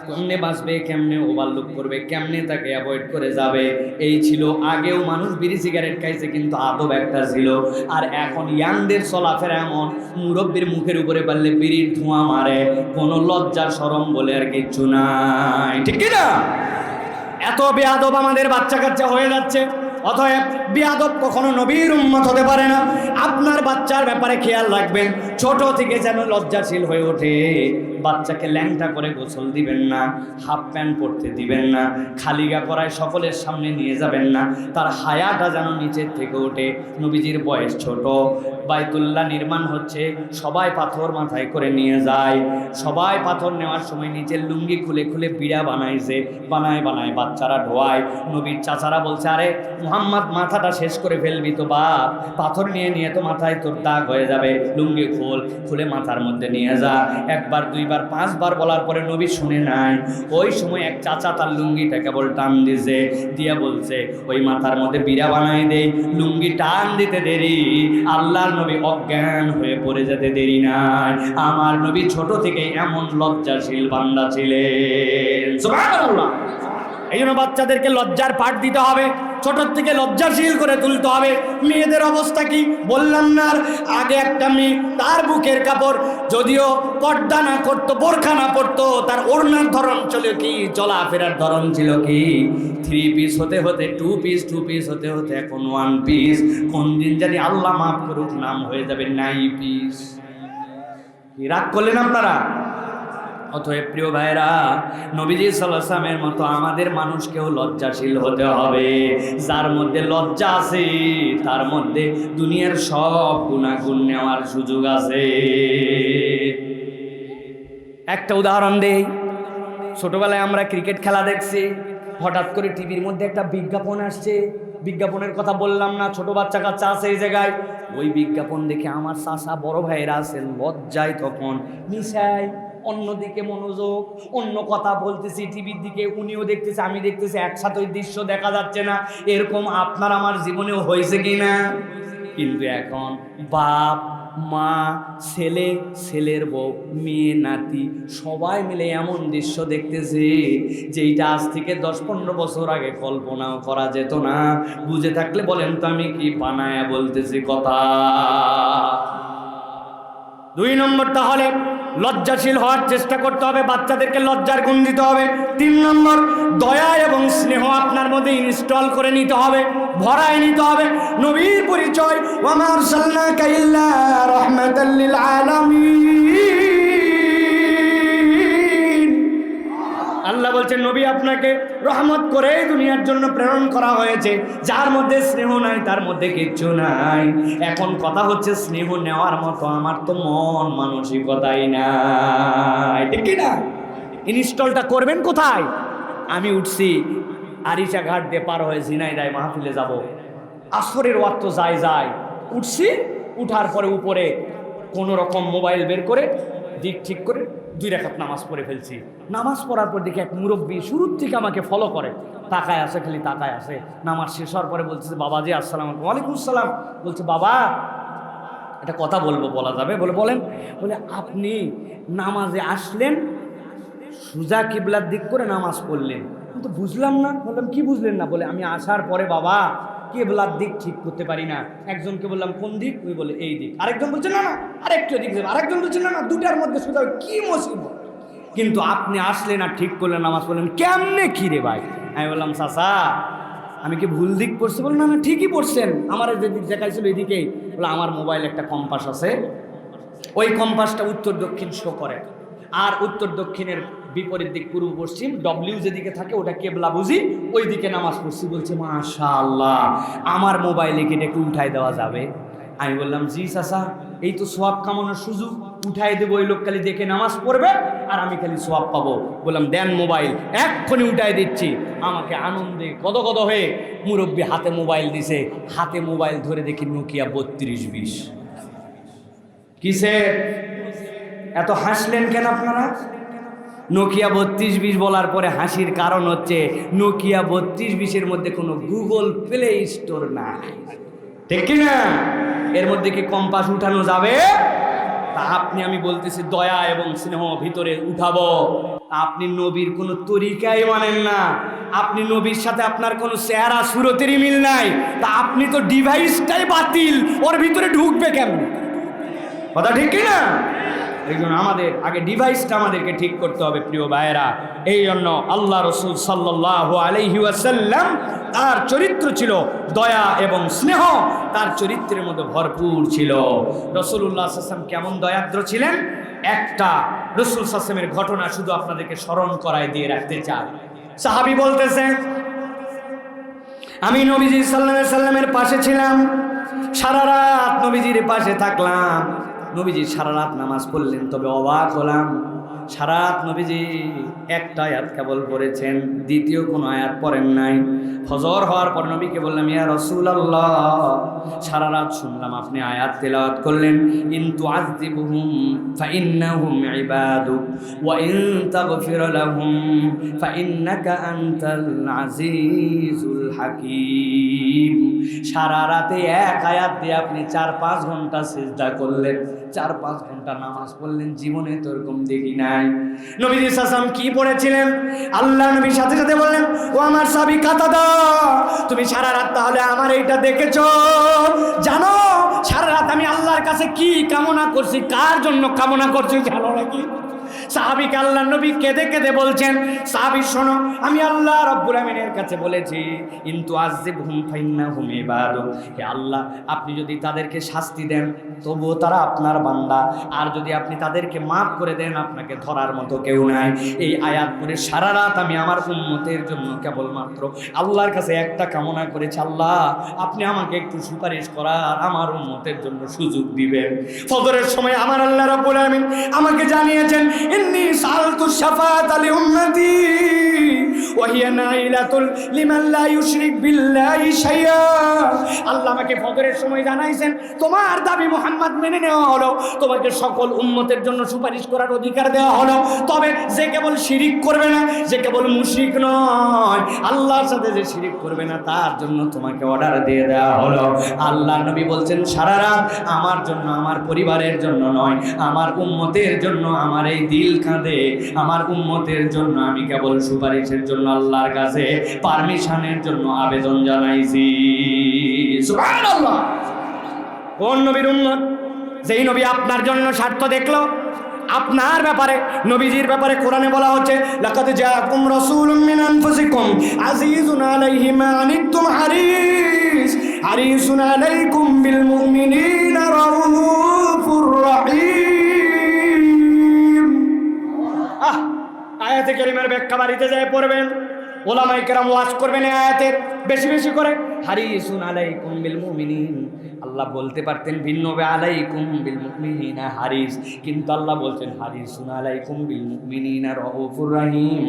কেমনে বাঁচবে, কেমনে ওভারলুক করবে, কেমনে তাকে অ্যাভয়েড করে যাবে। এই ছিল আগেও মানুষ বিড়ি সিগারেট খাইছে, কিন্তু আদব একটা ছিল। আর এখন ইয়াংদের চলাফেরা এমন, মুরব্বীর মুখের উপরে পারলে বিড়ির ধোঁয়া মারে, কোনো লজ্জা শরম বলে আর কিচ্ছু নাই, ঠিক কি না? এত বেয়াদব আমাদের বাচ্চা কাচ্চা হয়ে যাচ্ছে। অতএব বেয়াদব কখনো নবীর উম্মত হতে পারে না। আপনার বাচ্চার ব্যাপারে খেয়াল রাখবেন, ছোট থেকে যেন লজ্জাশীল হয়ে ওঠে। বাচ্চাকে ল্যাংটা করে গোসল দিবেন না, হাফ প্যান্ট পরতে দিবেন না, খালি গা করায় সকলের সামনে নিয়ে যাবেন না। তার হায়াটা যেন নিচের থেকে ওঠে। নবীজির বয়স ছোট, বাইতুল্লাহ নির্মাণ হচ্ছে, সবাই পাথর মাথায় করে নিয়ে যায়। সবাই পাথর নেওয়ার সময় নিচের লুঙ্গি খুলে খুলে বিড়া বানাইছে, বানায় বানায় বাচ্চারা ঢোয়ায়। নবীর চাচারা বলছে, আরে মুহাম্মদ মাথাটা শেষ করে ফেলবি তো বাপ, পাথর নিয়ে নিয়ে তো মাথায় তোর দাগ হয়ে যাবে, লুঙ্গি খুলে মাথার মধ্যে নিয়ে যা। একবার দুইবার পাঁচবার বলার পরে নবী শুনে নাই। ওই সময় এক চাচা তার লুঙ্গিটা কেবল টান দিছে, দিয়া বলছে ওই মাথার মধ্যে বিড়া বানাই দেই, লুঙ্গি টান দিতে দেরি, আল্লাহর নবী অজ্ঞান হয়ে পড়ে যেতে দেরি নাই। আমার নবী ছোট থেকে এমন লজ্জাশীল বান্দা ছিলেন, সুবহানাল্লাহ। এই জন্য বাচ্চাদেরকে লজ্জার পাঠ দিতে হবে, ছোট থেকে লজ্জাশীল করে তুলতে হবে। মেয়েদের অবস্থা কি বললাম না, আগে একটা মেয়ে তার বুকের কাপড় যদিও পর্দা না করতো, বোরখা না পড়তো, তার ওড়নার ধরন ছিল কি, চলাফেরার ধরন ছিল কি, 3 পিস হতে হতে 2 পিস, 2 পিস হতে হতে এখন 1 পিস, কোন দিন জানি আল্লাহ মাফ করুক নাম হয়ে যাবে 9 পিস। রাগ করলেন আপনারা? অতএব প্রিয় ভাইরা, নবীজি সাল্লাল্লাহু আলাইহি ওয়াসাল্লামের মতো আমাদের মানুষকেও লজ্জাশীল হতে হবে। যার মধ্যে লজ্জা আছে তার মধ্যে দুনিয়ার সব গুনাহগুণ নেওয়ার সুযোগ আছে। একটা উদাহরণ দেই। ছোটবেলায় আমরা ক্রিকেট খেলা দেখছি, হঠাৎ করে টিভির মধ্যে একটা বিজ্ঞাপন আসছে। বিজ্ঞাপনের কথা বললাম না, ছোট বাচ্চা কাচ্চা আছে এই জায়গায়। ওই বিজ্ঞাপন দেখে আমার চাচা বড় ভাইয়েরা আছে লজ্জায় তখন মিশাই, অন্যদিকে মনোযোগ, অন্য কথা বলতেছি, টিভির দিকে উনিও দেখতেছে আমি দেখতেছি, একসাথে ওই দৃশ্য দেখা যাচ্ছে না। এরকম আপনার আমার জীবনেও হয়েছে কি না? কিন্তু এখন বাপ মা, ছেলে, ছেলের বউ, মেয়ে, নাতি সবাই মিলে এমন দৃশ্য দেখতেছে যেইটা আজ থেকে 10-15 বছর আগে কল্পনাও করা যেত না। বুঝে থাকলে বলেন তো আমি কি বানায়া বলতেছি কথা। 2 নম্বরটা হলে লজ্জাশীল হওয়ার চেষ্টা করতে হবে, বাচ্চাদেরকে লজ্জার গুণ দিতে হবে। 3 নম্বর, দয়া এবং স্নেহ আপনার মধ্যে ইনস্টল করে নিতে হবে, ভরায় নিতে হবে। নবীর পরিচয়, ওয়া মা আরসালনাকা ইল্লা রাহমাতাল লিল আলামিন। আল্লাহ বলছেন নবী আপনাকে রহমত করে দুনিয়ার জন্য প্রেরণ করা হয়েছে। যার মধ্যে স্নেহ নাই তার মধ্যে কিচ্ছু নাই। এখন কথা হচ্ছে স্নেহ নেওয়ার মতো আমার তো মন মানসিকতাই নাই, ঠিক কি না? ইনস্টলটা করবেন কোথায়? আমি উঠছি আরিচা ঘাট দিয়ে পার হয়ে ঝিনাইদহ মাহফিলে যাব, আসরের ওয়াক্ত যায় উঠছি, উঠার পরে উপরে কোনো রকম মোবাইল বের করে দিক ঠিক করে 2 রাকাত নামাজ পড়ে ফেলছি। নামাজ পড়ার পর দেখি এক মুরব্বী শুরুর থেকে আমাকে ফলো করে, তাকায় আসে, খালি তাকায় আসে। নামাজ শেষ হওয়ার পরে বলছে, বাবাজি আসসালামু আলাইকুম। ওয়ালাইকুম আসসালাম। বলছে, বাবা একটা কথা বলবো, বলা যাবে? বলে বলেন। বলে আপনি নামাজে আসলেন, সুজা কিবলার দিক করে নামাজ পড়লেন, কিন্তু বুঝলাম না। বললাম কি বুঝলেন না? বলে আমি আসার পরে বাবা কেবলার দিক ঠিক করতে পারি না। একজনকে বললাম কোন দিক, ওই বলে এই দিক। আরেকজন বলছে না না আরেকটু দিক, আরেকজন বলছে না না, দুটার মধ্যে সোজা, কি মুসিবত। কিন্তু আপনি আসলেন আর ঠিক করলেন, নামাজ পড়লেন, কেমনে কি রে ভাই? আমি বললাম চাচা আমি কি ভুল দিক পড়ছি? বলে না না ঠিকই পড়ছেন, আমার যে দিক দেখাইছিল এদিকেই। বলে আমার মোবাইল একটা কম্পাস আছে, ওই কম্পাসটা উত্তর দক্ষিণ শো করে, আর উত্তর দক্ষিণের বিপরীত দিক পূর্ব পশ্চিম, ডব্লিউ যেদিকে থাকে ওটা কেবলা বুঝি, ওই দিকে নামাজ পড়ছি। বলছে মাশাআল্লাহ, আমার মোবাইলে কি এটা একটু উঠাই দেওয়া যাবে? আমি বললাম জি চাচা, এই তো সোয়াব কামানোর সুযোগ, উঠাই দেবো, ওই লোক খালি দেখে নামাজ পড়বে আর আমি খালি সোয়াব পাবো। বললাম দেন মোবাইল, এক্ষুনি উঠাই দিচ্ছি। আমাকে আনন্দে গদগদ হয়ে মুরব্বী হাতে মোবাইল দিছে, হাতে মোবাইল ধরে দেখি নোকিয়া 3220। কিসে এত হাসলেন কেন আপনারা? নোকিয়া 3220 বলার পরে হাসির কারণ হচ্ছে নোকিয়া 3220-এর মধ্যে কোনো গুগল প্লে স্টোর নাই। ঠিক কিনা? এর মধ্যে কি কম্পাস উঠানো যাবে? তা আমি বলতেছি দয়া এবং স্নেহ ভিতরে উঠাবো। আপনি নবীর কোনো তরিকাই মানেন না, আপনি নবীর সাথে আপনার কোনো চেহারা সুরতেরই মিল নাই, তা আপনি তো ডিভাইসটাই বাতিল, ওর ভিতরে ঢুকবে কেমন? কথা ঠিক কিনা? এই জন্য আমাদের আগে ডিভাইসটা আমাদেরকে ঠিক করতে হবে প্রিয় ভাইয়েরা। এই জন্য আল্লাহ রসুল সাল্লাল্লাহু আলাইহি ওয়াসাল্লাম, তার চরিত্র ছিল দয়া এবং স্নেহ, তার চরিত্রের মধ্যে ভরপুর ছিল। রাসূলুল্লাহ সাল্লাল্লাহু আলাইহি ওয়াসাল্লাম কেমন দয়াদ্র ছিলেন, একটা রাসূল সাল্লাল্লাহু আলাইহি ওয়াসাল্লামের ঘটনা শুধু আপনাদেরকে স্মরণ করায় দিয়ে রাখতে চাই। সাহাবী বলতেছেন, আমি নবীজি সাল্লাল্লাহু আলাইহি ওয়াসাল্লামের পাশে ছিলাম, সারা রাত নবীজির পাশে থাকলাম। নবীজি সারা রাত নামাজ পড়লেন, তবে অবাক হলাম, সারা রাত নবীজি একটা আয়াত কেবল পড়েছেন, দ্বিতীয় কোনো আয়াত পড়েন নাই। ফজর হওয়ার পর নবীকে বললাম, ইয়া রাসূলুল্লাহ, সারা রাত শুনলাম আপনি আয়াত তেলাওয়াত করলেন, ইন তুআযিবুহুম ফাইন্নাহুম ইবাদুক ওয়া ইন তাগফির লাহুম ফাইন্নাকা আনতাল আজিজুল হাকীম। সারা রাতে এক আয়াত দিয়ে আপনি 4-5 ঘন্টা সিজদা করলেন, 4-5 ঘন্টা নামাজ পড়লেন, জীবনে তো এরকম দেখি নাই। নবী সাল্লাল্লাহু কি পড়েছিলেন? আল্লাহ নবী সাথে সাথে বললেন, ও আমার সাহাবী কাতাদা, তুমি সারা রাত তাহলে আমার এইটা দেখেছো? জানো সারা রাত আমি আল্লাহর কাছে কি কামনা করছি, কার জন্য কামনা করছি জানো নাকি? সাহাবীকে আল্লাহ নবী কেঁদে কেঁদে বলছেন, সাহাবী শোনো, আমি আল্লাহ রাব্বুল আমিনের কাছে বলেছি, ইনতু আযিবহুম ফাইন্নাহুম ইবাদুক, হে আল্লাহ আপনি যদি তাদেরকে শাস্তি দেন তবুও তারা আপনার বান্দা, আর যদি আপনি তাদেরকে মাফ করে দেন আপনাকে ধরার মতো কেউ নাই। এই আয়াত পড়ে সারা রাত আমি আমার উম্মতের জন্য কেবলমাত্র আল্লাহর কাছে একটা কামনা করেছি, আল্লাহ আপনি আমাকে একটু সুপারিশ করার, আমার উম্মতের জন্য সুযোগ দিবেন। ফজরের সময় আমার আল্লাহ রাব্বুল আমিন আমাকে জানিয়েছেন, ইন্নী সাআলতু শাফাআতা লি উম্মতি ওয়া হিয়া নাইলাতুল লিমান লা ইউশরিক বিল্লাহি শাইআ। আল্লাহ আমাকে ফজরের সময় জানাইছেন, তোমার দাবি মুহাম্মদ মেনে নেওয়া হলো, তোমাকে সকল উম্মতের জন্য সুপারিশ করার অধিকার দেওয়া হলো, তবে যে কেবল শিরিক করবে না, যে কেবল মুশরিক নয়, আল্লাহর সাথে যে শিরিক করবে না, তার জন্য তোমাকে অর্ডার দিয়ে দেওয়া হলো। আল্লাহ নবী বলছেন, সারা রাত আমার জন্য, আমার পরিবারের জন্য নয়, আমার উম্মতের জন্য আমার এই দিল কাঁদে, আমার উম্মতের জন্য আমি কেবল সুপারিশের জন্য আল্লাহর কাছে পারমিশনের জন্য আবেদন জানাইছি। সুবহানাল্লাহ। কোন নবীর উম্মত? যেই নবী আপনার জন্য স্বার্থ দেখলো। আপনার ব্যাপারে, নবীজির ব্যাপারে কোরআনে বলা হচ্ছে, লাকাদ জাআকুম রাসূলুম মিন আনফুসিকুম আজিজুন আলাইহি মা আনিতুম হারিসুন আলাইকুম বিল মুমিনিনা রাউফুর রহিম। আয়াতে কারিমার ব্যাখ্যা বাড়িতে যায় পড়বেন, ওলামায়ে কেরাম ওয়াজ করবেন এই আয়াতের বেশি বেশি করে। হারিসুন আলাইকুম বিল মুমিনিন, আল্লাহ বলতে পারতেন ভিন্নভাবে আলাইকুম বিল মুমিনিনা হারিস, কিন্তু আল্লাহ বলছেন হারিসুন আলাইকুম বিল মুমিনিনা রাউফুর রহিম।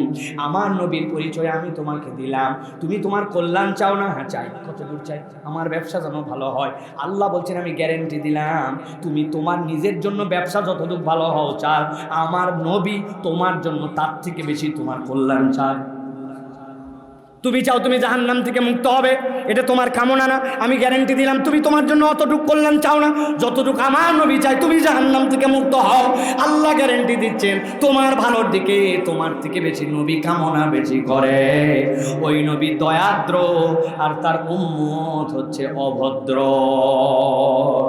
আমার নবীর পরিচয় আমি তোমাকে দিলাম, তুমি তোমার কল্যাণ চাও না? হ্যাঁ চাই। কতদূর চাই? আমার ব্যবসা যেন ভালো হয়। আল্লাহ বলছেন আমি গ্যারেন্টি দিলাম, তুমি তোমার নিজের জন্য ব্যবসা যতটুকু ভালো হও চাও, আমার নবী তোমার জন্য তার থেকে বেশি তোমার কল্যাণ চায়। তুমি চাও তুমি জাহান্নাম থেকে মুক্ত হবে, এটা তোমার কামনা না? আমি গ্যারান্টি দিলাম তুমি তোমার জন্য অতটুকু কল্যাণ চাও না যতটুকু আমার নবী চাই তুমি জাহান্নাম থেকে মুক্ত হও। আল্লাহ গ্যারান্টি দিচ্ছেন তোমার ভালোর দিকে তোমার থেকে বেশি নবী কামনা বেশি করে। ওই নবী দয়াদ্র আর তার উম্মত হচ্ছে অভদ্র।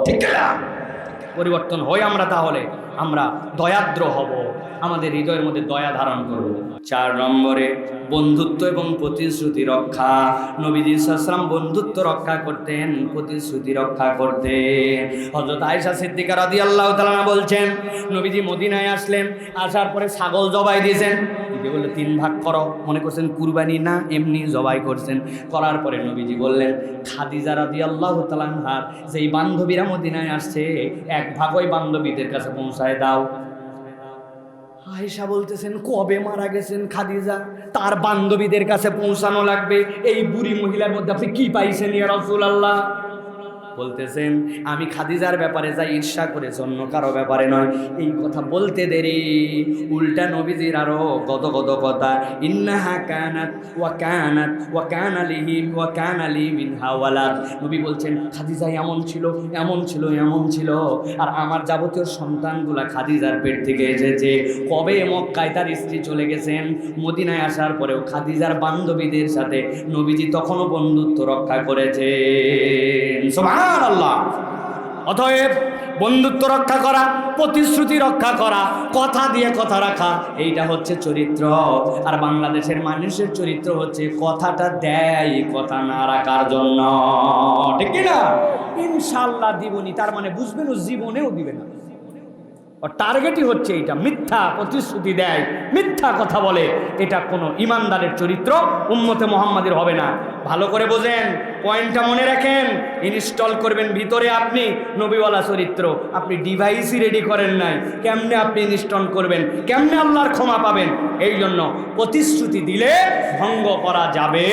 ঠিক না? পরিবর্তন হই আমরা, তাহলে আমরা দয়াদ্র হব, আমাদের হৃদয়ের মধ্যে দয়া ধারণ করব। 4 নম্বরে বন্ধুত্ব এবং প্রতিশ্রুতি রক্ষা। নবীজি সাল্লাল্লাহু আলাইহি ওয়াসাল্লাম বন্ধুত্ব রক্ষা করতেন, প্রতিশ্রুতি রক্ষা করতেন। হযরত আয়েশা সিদ্দিকা রাদিয়াল্লাহু তাআলা বলছেন, নবীজি মদিনায় আসলেন, আসার পরে ছাগল জবাই দিয়েছেন। নবী বললেন 3 ভাগ করো, মনে করছেন কুরবানি না, এমনি জবাই করছেন। করার পরে নবীজি বললেন, খাদিজা রাদিয়াল্লাহু তাআলা আনহার যেই বান্ধবীরা মদিনায় আসছে 1 ভাগ ওই বান্ধবীদের কাছে পৌঁছায় দাও। আয়েশা বলতেছেন, কবে মারা গেছেন খাদিজা, তার বান্ধবীদের কাছে পৌঁছানো লাগবে, এই বুড়ি মহিলার মধ্যে আপনি কি পাইছেন ইয়া রাসূলুল্লাহ? বলতেছেন আমি খাদিজার ব্যাপারে যাই ঈর্ষা করে অন্য কারো ব্যাপারে নয়। এই কথা বলতে দেরি উল্টা নবীজির আরো গদগদ কথা, ইন্নাহা কানাত ওয়া কানাত ওয়া কানা লিহি ওয়া কানা লি মিনহা ওয়ালাদ। নবী বলছেন খাদিজা এমন ছিল এমন ছিল এমন ছিল, আর আমার যাবতীয় সন্তানগুলা খাদিজার পেট থেকে এসেছে। কবে মক্কায় তার স্ত্রী চলে গেছেন, মদিনায় আসার পরেও খাদিজার বান্ধবীদের সাথে নবীজি তখনও বন্ধুত্ব রক্ষা করেছে। সুবহানাল্লাহ। অতএব বন্ধুত্ব রক্ষা করা, প্রতিশ্রুতি রক্ষা করা, কথা দিয়ে কথা রাখা, এইটা হচ্ছে চরিত্র। আর বাংলাদেশের মানুষের চরিত্র হচ্ছে কথাটা দেয় কথা না রাখার জন্য, ঠিক কিনা? ইনশাআল্লাহ দিবনি, তার মানে বুঝবেন ও জীবনেও দিবে না। টার্গেটই হচ্ছে এইটা, মিথ্যা প্রতিশ্রুতি দেয়, মিথ্যা কথা বলে। এটা কোনো ইমানদারের চরিত্র উম্মতে মুহাম্মাদের হবে না। ভালো করে বোঝেন, পয়েন্টটা মনে রাখেন। ইনস্টল করবেন ভিতরে আপনি নবীওয়ালা চরিত্র, আপনি ডিভাইসই রেডি করেন নাই, কেমনে আপনি ইনস্টল করবেন, কেমনে আল্লাহর ক্ষমা পাবেন? এই জন্য প্রতিশ্রুতি দিলে ভঙ্গ করা যাবে।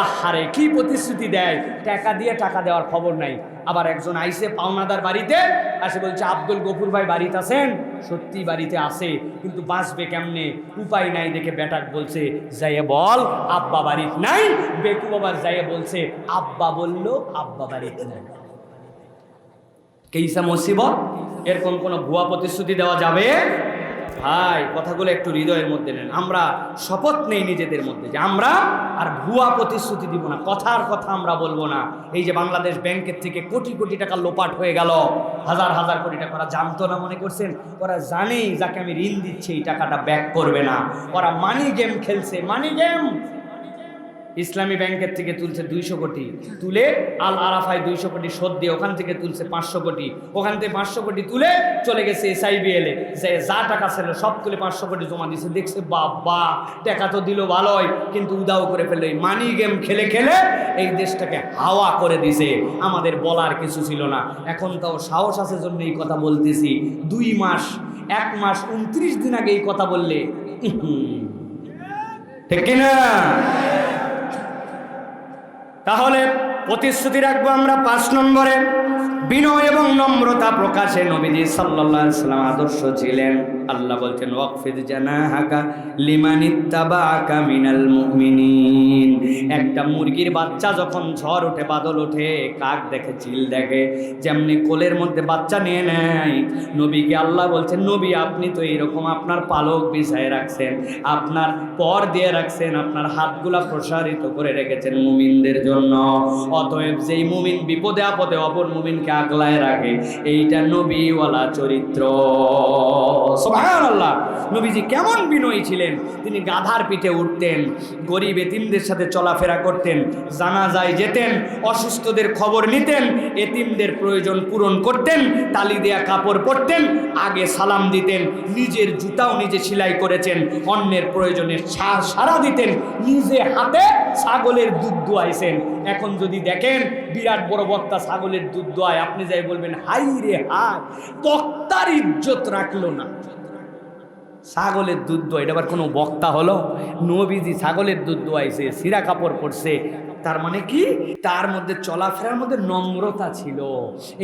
আহারে কি প্রতিশ্রুতি দেয়, টাকা দিয়ে টাকা দেওয়ার খবর নাই। আবার একজন আইসে পাওনাদার বাড়িতে, আসে বলছে আব্দুল গফুর ভাই বাড়িতে আছেন? সত্যি বাড়িতে আসে, কিন্তু বাঁচবে কেমনে, উপায় নাই দেখে বেটাক বলছে যাইয়ে বল আব্বা বাড়িতে নাই। বেকু বাবার যাইয়ে বলছে আব্বা বললো আব্বা বাড়িতে নাই। কেইসা মুসিবত। এরকম কোনো ভুয়া প্রতিশ্রুতি দেওয়া যাবে? ভাই কথাগুলো একটু হৃদয়ের মধ্যে নেন। আমরা শপথ নেই নিজেদের মধ্যে যে আমরা আর ভুয়া প্রতিশ্রুতি দিব না, কথার কথা আমরা বলবো না। এই যে বাংলাদেশ ব্যাংকের থেকে কোটি কোটি টাকা লোপাট হয়ে গেল, হাজার হাজার কোটি টাকা, ওরা জানতো না মনে করছেন? ওরা জানেই যাকে আমি ঋণ দিচ্ছি এই টাকাটা ব্যাক করবে না। ওরা মানি গেম খেলছে, মানি গেম। ইসলামী ব্যাংকের থেকে তুলছে 200 কোটি, তুলে আল আরাফায় 200 কোটি শোধ দিয়ে ওখান থেকে তুলছে 500 কোটি, ওখান থেকে 500 কোটি তুলে চলে গেছে SIBL-এ, যে যা টাকা ছিল সব তুলে 500 কোটি জমা দিয়েছে। দেখছে বাবা টাকা তো দিল ভালোই, কিন্তু উদাও করে ফেললো। এই মানি গেম খেলে খেলে এই দেশটাকে হাওয়া করে দিছে। আমাদের বলার কিছু ছিল না, এখন তাও সাহস আছে জন্য এই কথা বলতেছি। 2 মাস 1 মাস 29 দিন আগে এই কথা বললে ঠিক কিনা? তাহলে প্রতিশ্রুতি রাখবো আমরা 5 নম্বরে, বিনয় এবং নম্রতা প্রকাশে নবীজি সাল্লাল্লাহু আলাইহি ওয়াসাল্লাম আদর্শ ছিলেন। আল্লাহ বলছেন ওয়াকফিদ জানাহাকা লিমানিত্তাবাআকা মিনাল মুমিনিন। একটা মুরগির বাচ্চা যখন ঝড় ওঠে, বাদল ওঠে, কাক দেখে, চিল দেখে, যেমনি কোলের মধ্যে বাচ্চা নিয়ে নেয়, নবীকে আল্লাহ বলছেন নবী আপনি তো এইরকম আপনার পালক বিছায় রাখছেন, আপনার পর দিয়ে রাখছেন, আপনার হাতগুলা প্রসারিত করে রেখেছেন মুমিনদের জন্য। অতএব যেই মুমিন বিপদে আপদে অপর মুমিনকে আগলায় রাখে, এইটা নবীওয়ালা চরিত্র। সুবহানাল্লাহ। নবীজি কেমন বিনয়ী ছিলেন। তিনি গাধার পিঠে উঠতেন, গরিব এতিমদের সাথে চলাফেরা করতেন, জানাজায় যেতেন, অসুস্থদের খবর নিতেন, এতিমদের প্রয়োজন পূরণ করতেন, তালি দেয়া কাপড় পরতেন, আগে সালাম দিতেন, নিজের জুতাও নিজে সেলাই করেছেন, অন্যের প্রয়োজনে সাড়া দিতেন, নিজে হাতে ছাগলের দুধ দোয়াইছেন। এখন যদি দেখেন বিরাট বড় বক্তা ছাগলের দুধ দোয়ায়, আপনি যাই বলবেন হাই রে হাই, বক্তার ইজ্জত রাখলো না। ছাগলের দুধ দোয়া, এটা আবার কোনো বক্তা হলো? নবীজি ছাগলের দুধ দোয়াইছে, সিরা কাপড় পরছে, তার মানে কি? তার মধ্যে চলাফেরার মধ্যে নম্রতা ছিল।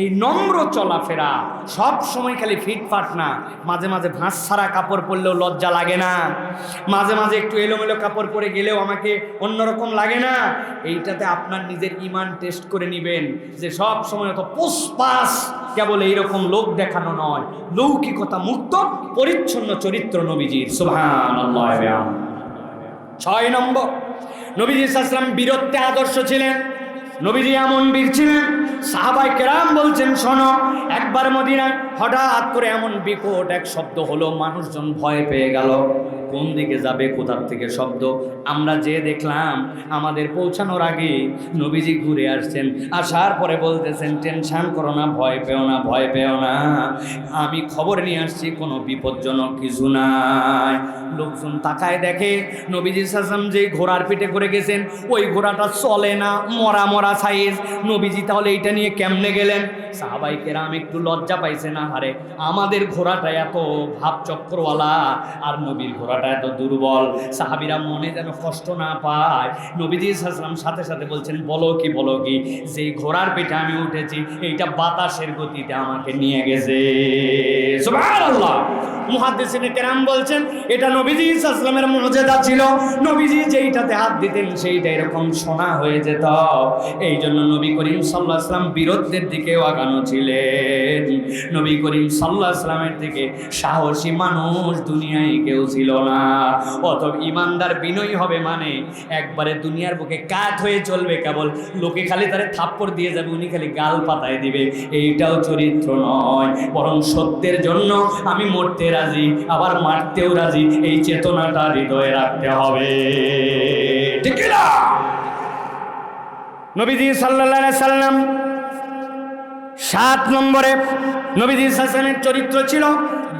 এই নম্র চলাফেরা সব সময় খালি ফিটফাট না, মাঝে মাঝে ভাঁজ ছাড়া কাপড় পরলেও লজ্জা লাগে না, মাঝে মাঝে একটু এলোমেলো কাপড় পরে গেলেও আমাকে অন্যরকম লাগে না। এইটাতে আপনার নিজের ইমান টেস্ট করে নেবেন যে সব সময় অত পোসপাস কেবল এইরকম লোক দেখানো নয়, লৌকিকতা মুক্ত পরিচ্ছন্ন চরিত্র নবীজির। সুবহানাল্লাহ। 6 নম্বর, নবীজি সাল্লাল্লাহু আলাইহি ওয়াসাল্লাম বীরত্বে আদর্শ ছিলেন। নবীজি এমন বীর ছিলেন, সাহাবায়ে কেরাম বলছেন শোনো, একবার মদিনায় হঠাৎ করে এমন বিকট এক শব্দ হলো, মানুষজন ভয় পেয়ে গেল। কোন দিকে যাবে, কোথার থেকে শব্দ? আমরা যে দেখলাম আমাদের পৌঁছানোর আগে নবীজি ঘুরে আসছেন, আসার পরে বলতেছেন টেনশন করো না, ভয় পেও না, ভয় পেও না, আমি খবর নিয়ে আসছি, কোনো বিপজ্জনক কিছু নাই। লোকজন তাকায় দেখে নবীজি সাল্লাল্লাহু আলাইহি ওয়াসাল্লাম যে ঘোড়ার পিঠে করে গেছেন, ওই ঘোড়াটা চলে না, মরা মরা সাইজ। নবীজি তাহলে এইটা নিয়ে কেমনে গেলেন? সাহাবায়ে কেরাম একটু লজ্জা পাইছে, না হারে আমাদের ঘোড়াটা এত ভাবচক্রওয়ালা আর নবীর ঘোড়াটা ঘোড়াটা এত দুর্বল, সাহাবীরা মনে যেন কষ্ট না পায়। নবীজি সাল্লাল্লাহু আলাইহি ওয়াসাল্লাম সাথে সাথে বলছেন, বলো কি যেই ঘোড়ার পেটে আমি উঠেছি এইটা বাতাসের গতিতে আমাকে নিয়ে গেছে। সুবহানাল্লাহ। মুহাদ্দিসিনে কেরাম বলছেন এটা নবীজি সাল্লাল্লাহু আলাইহি ওয়াসাল্লামের মুজিজা ছিল। নবীজি যেইটাতে হাত দিতেন সেইটা এরকম সোনা হয়ে যেত। এই জন্য নবী করিম সাল্লাল্লাহু আলাইহি ওয়াসাল্লাম বীরত্বের দিকেও আগানো ছিলেন। নবী করিম সাল্লাল্লাহু আলাইহি ওয়াসাল্লামের থেকে সাহসী মানুষ দুনিয়ায় কেউ ছিল না। অতএব ইমানদার বিনয়ী হবে মানে একবারে দুনিয়ার বুকে কাঠ হয়ে চলবে, কেবল লোকে খালি তারে থাপ্পড় দিয়ে যাবে, উনি খালি গাল পাতায় দিবে, এইটাও চরিত্র নয়। বরং সত্যের জন্য আমি মরতে রাজি, আবার মারতেও রাজি, এই চেতনাটা হৃদয়ে রাখতে হবে, ঠিক না? নবীজি সাল্লাল্লাহু আলাইহি সাল্লাম 7 নম্বরে নবীজি সাল্লাল্লাহু আলাইহি সাল্লামের চরিত্র ছিল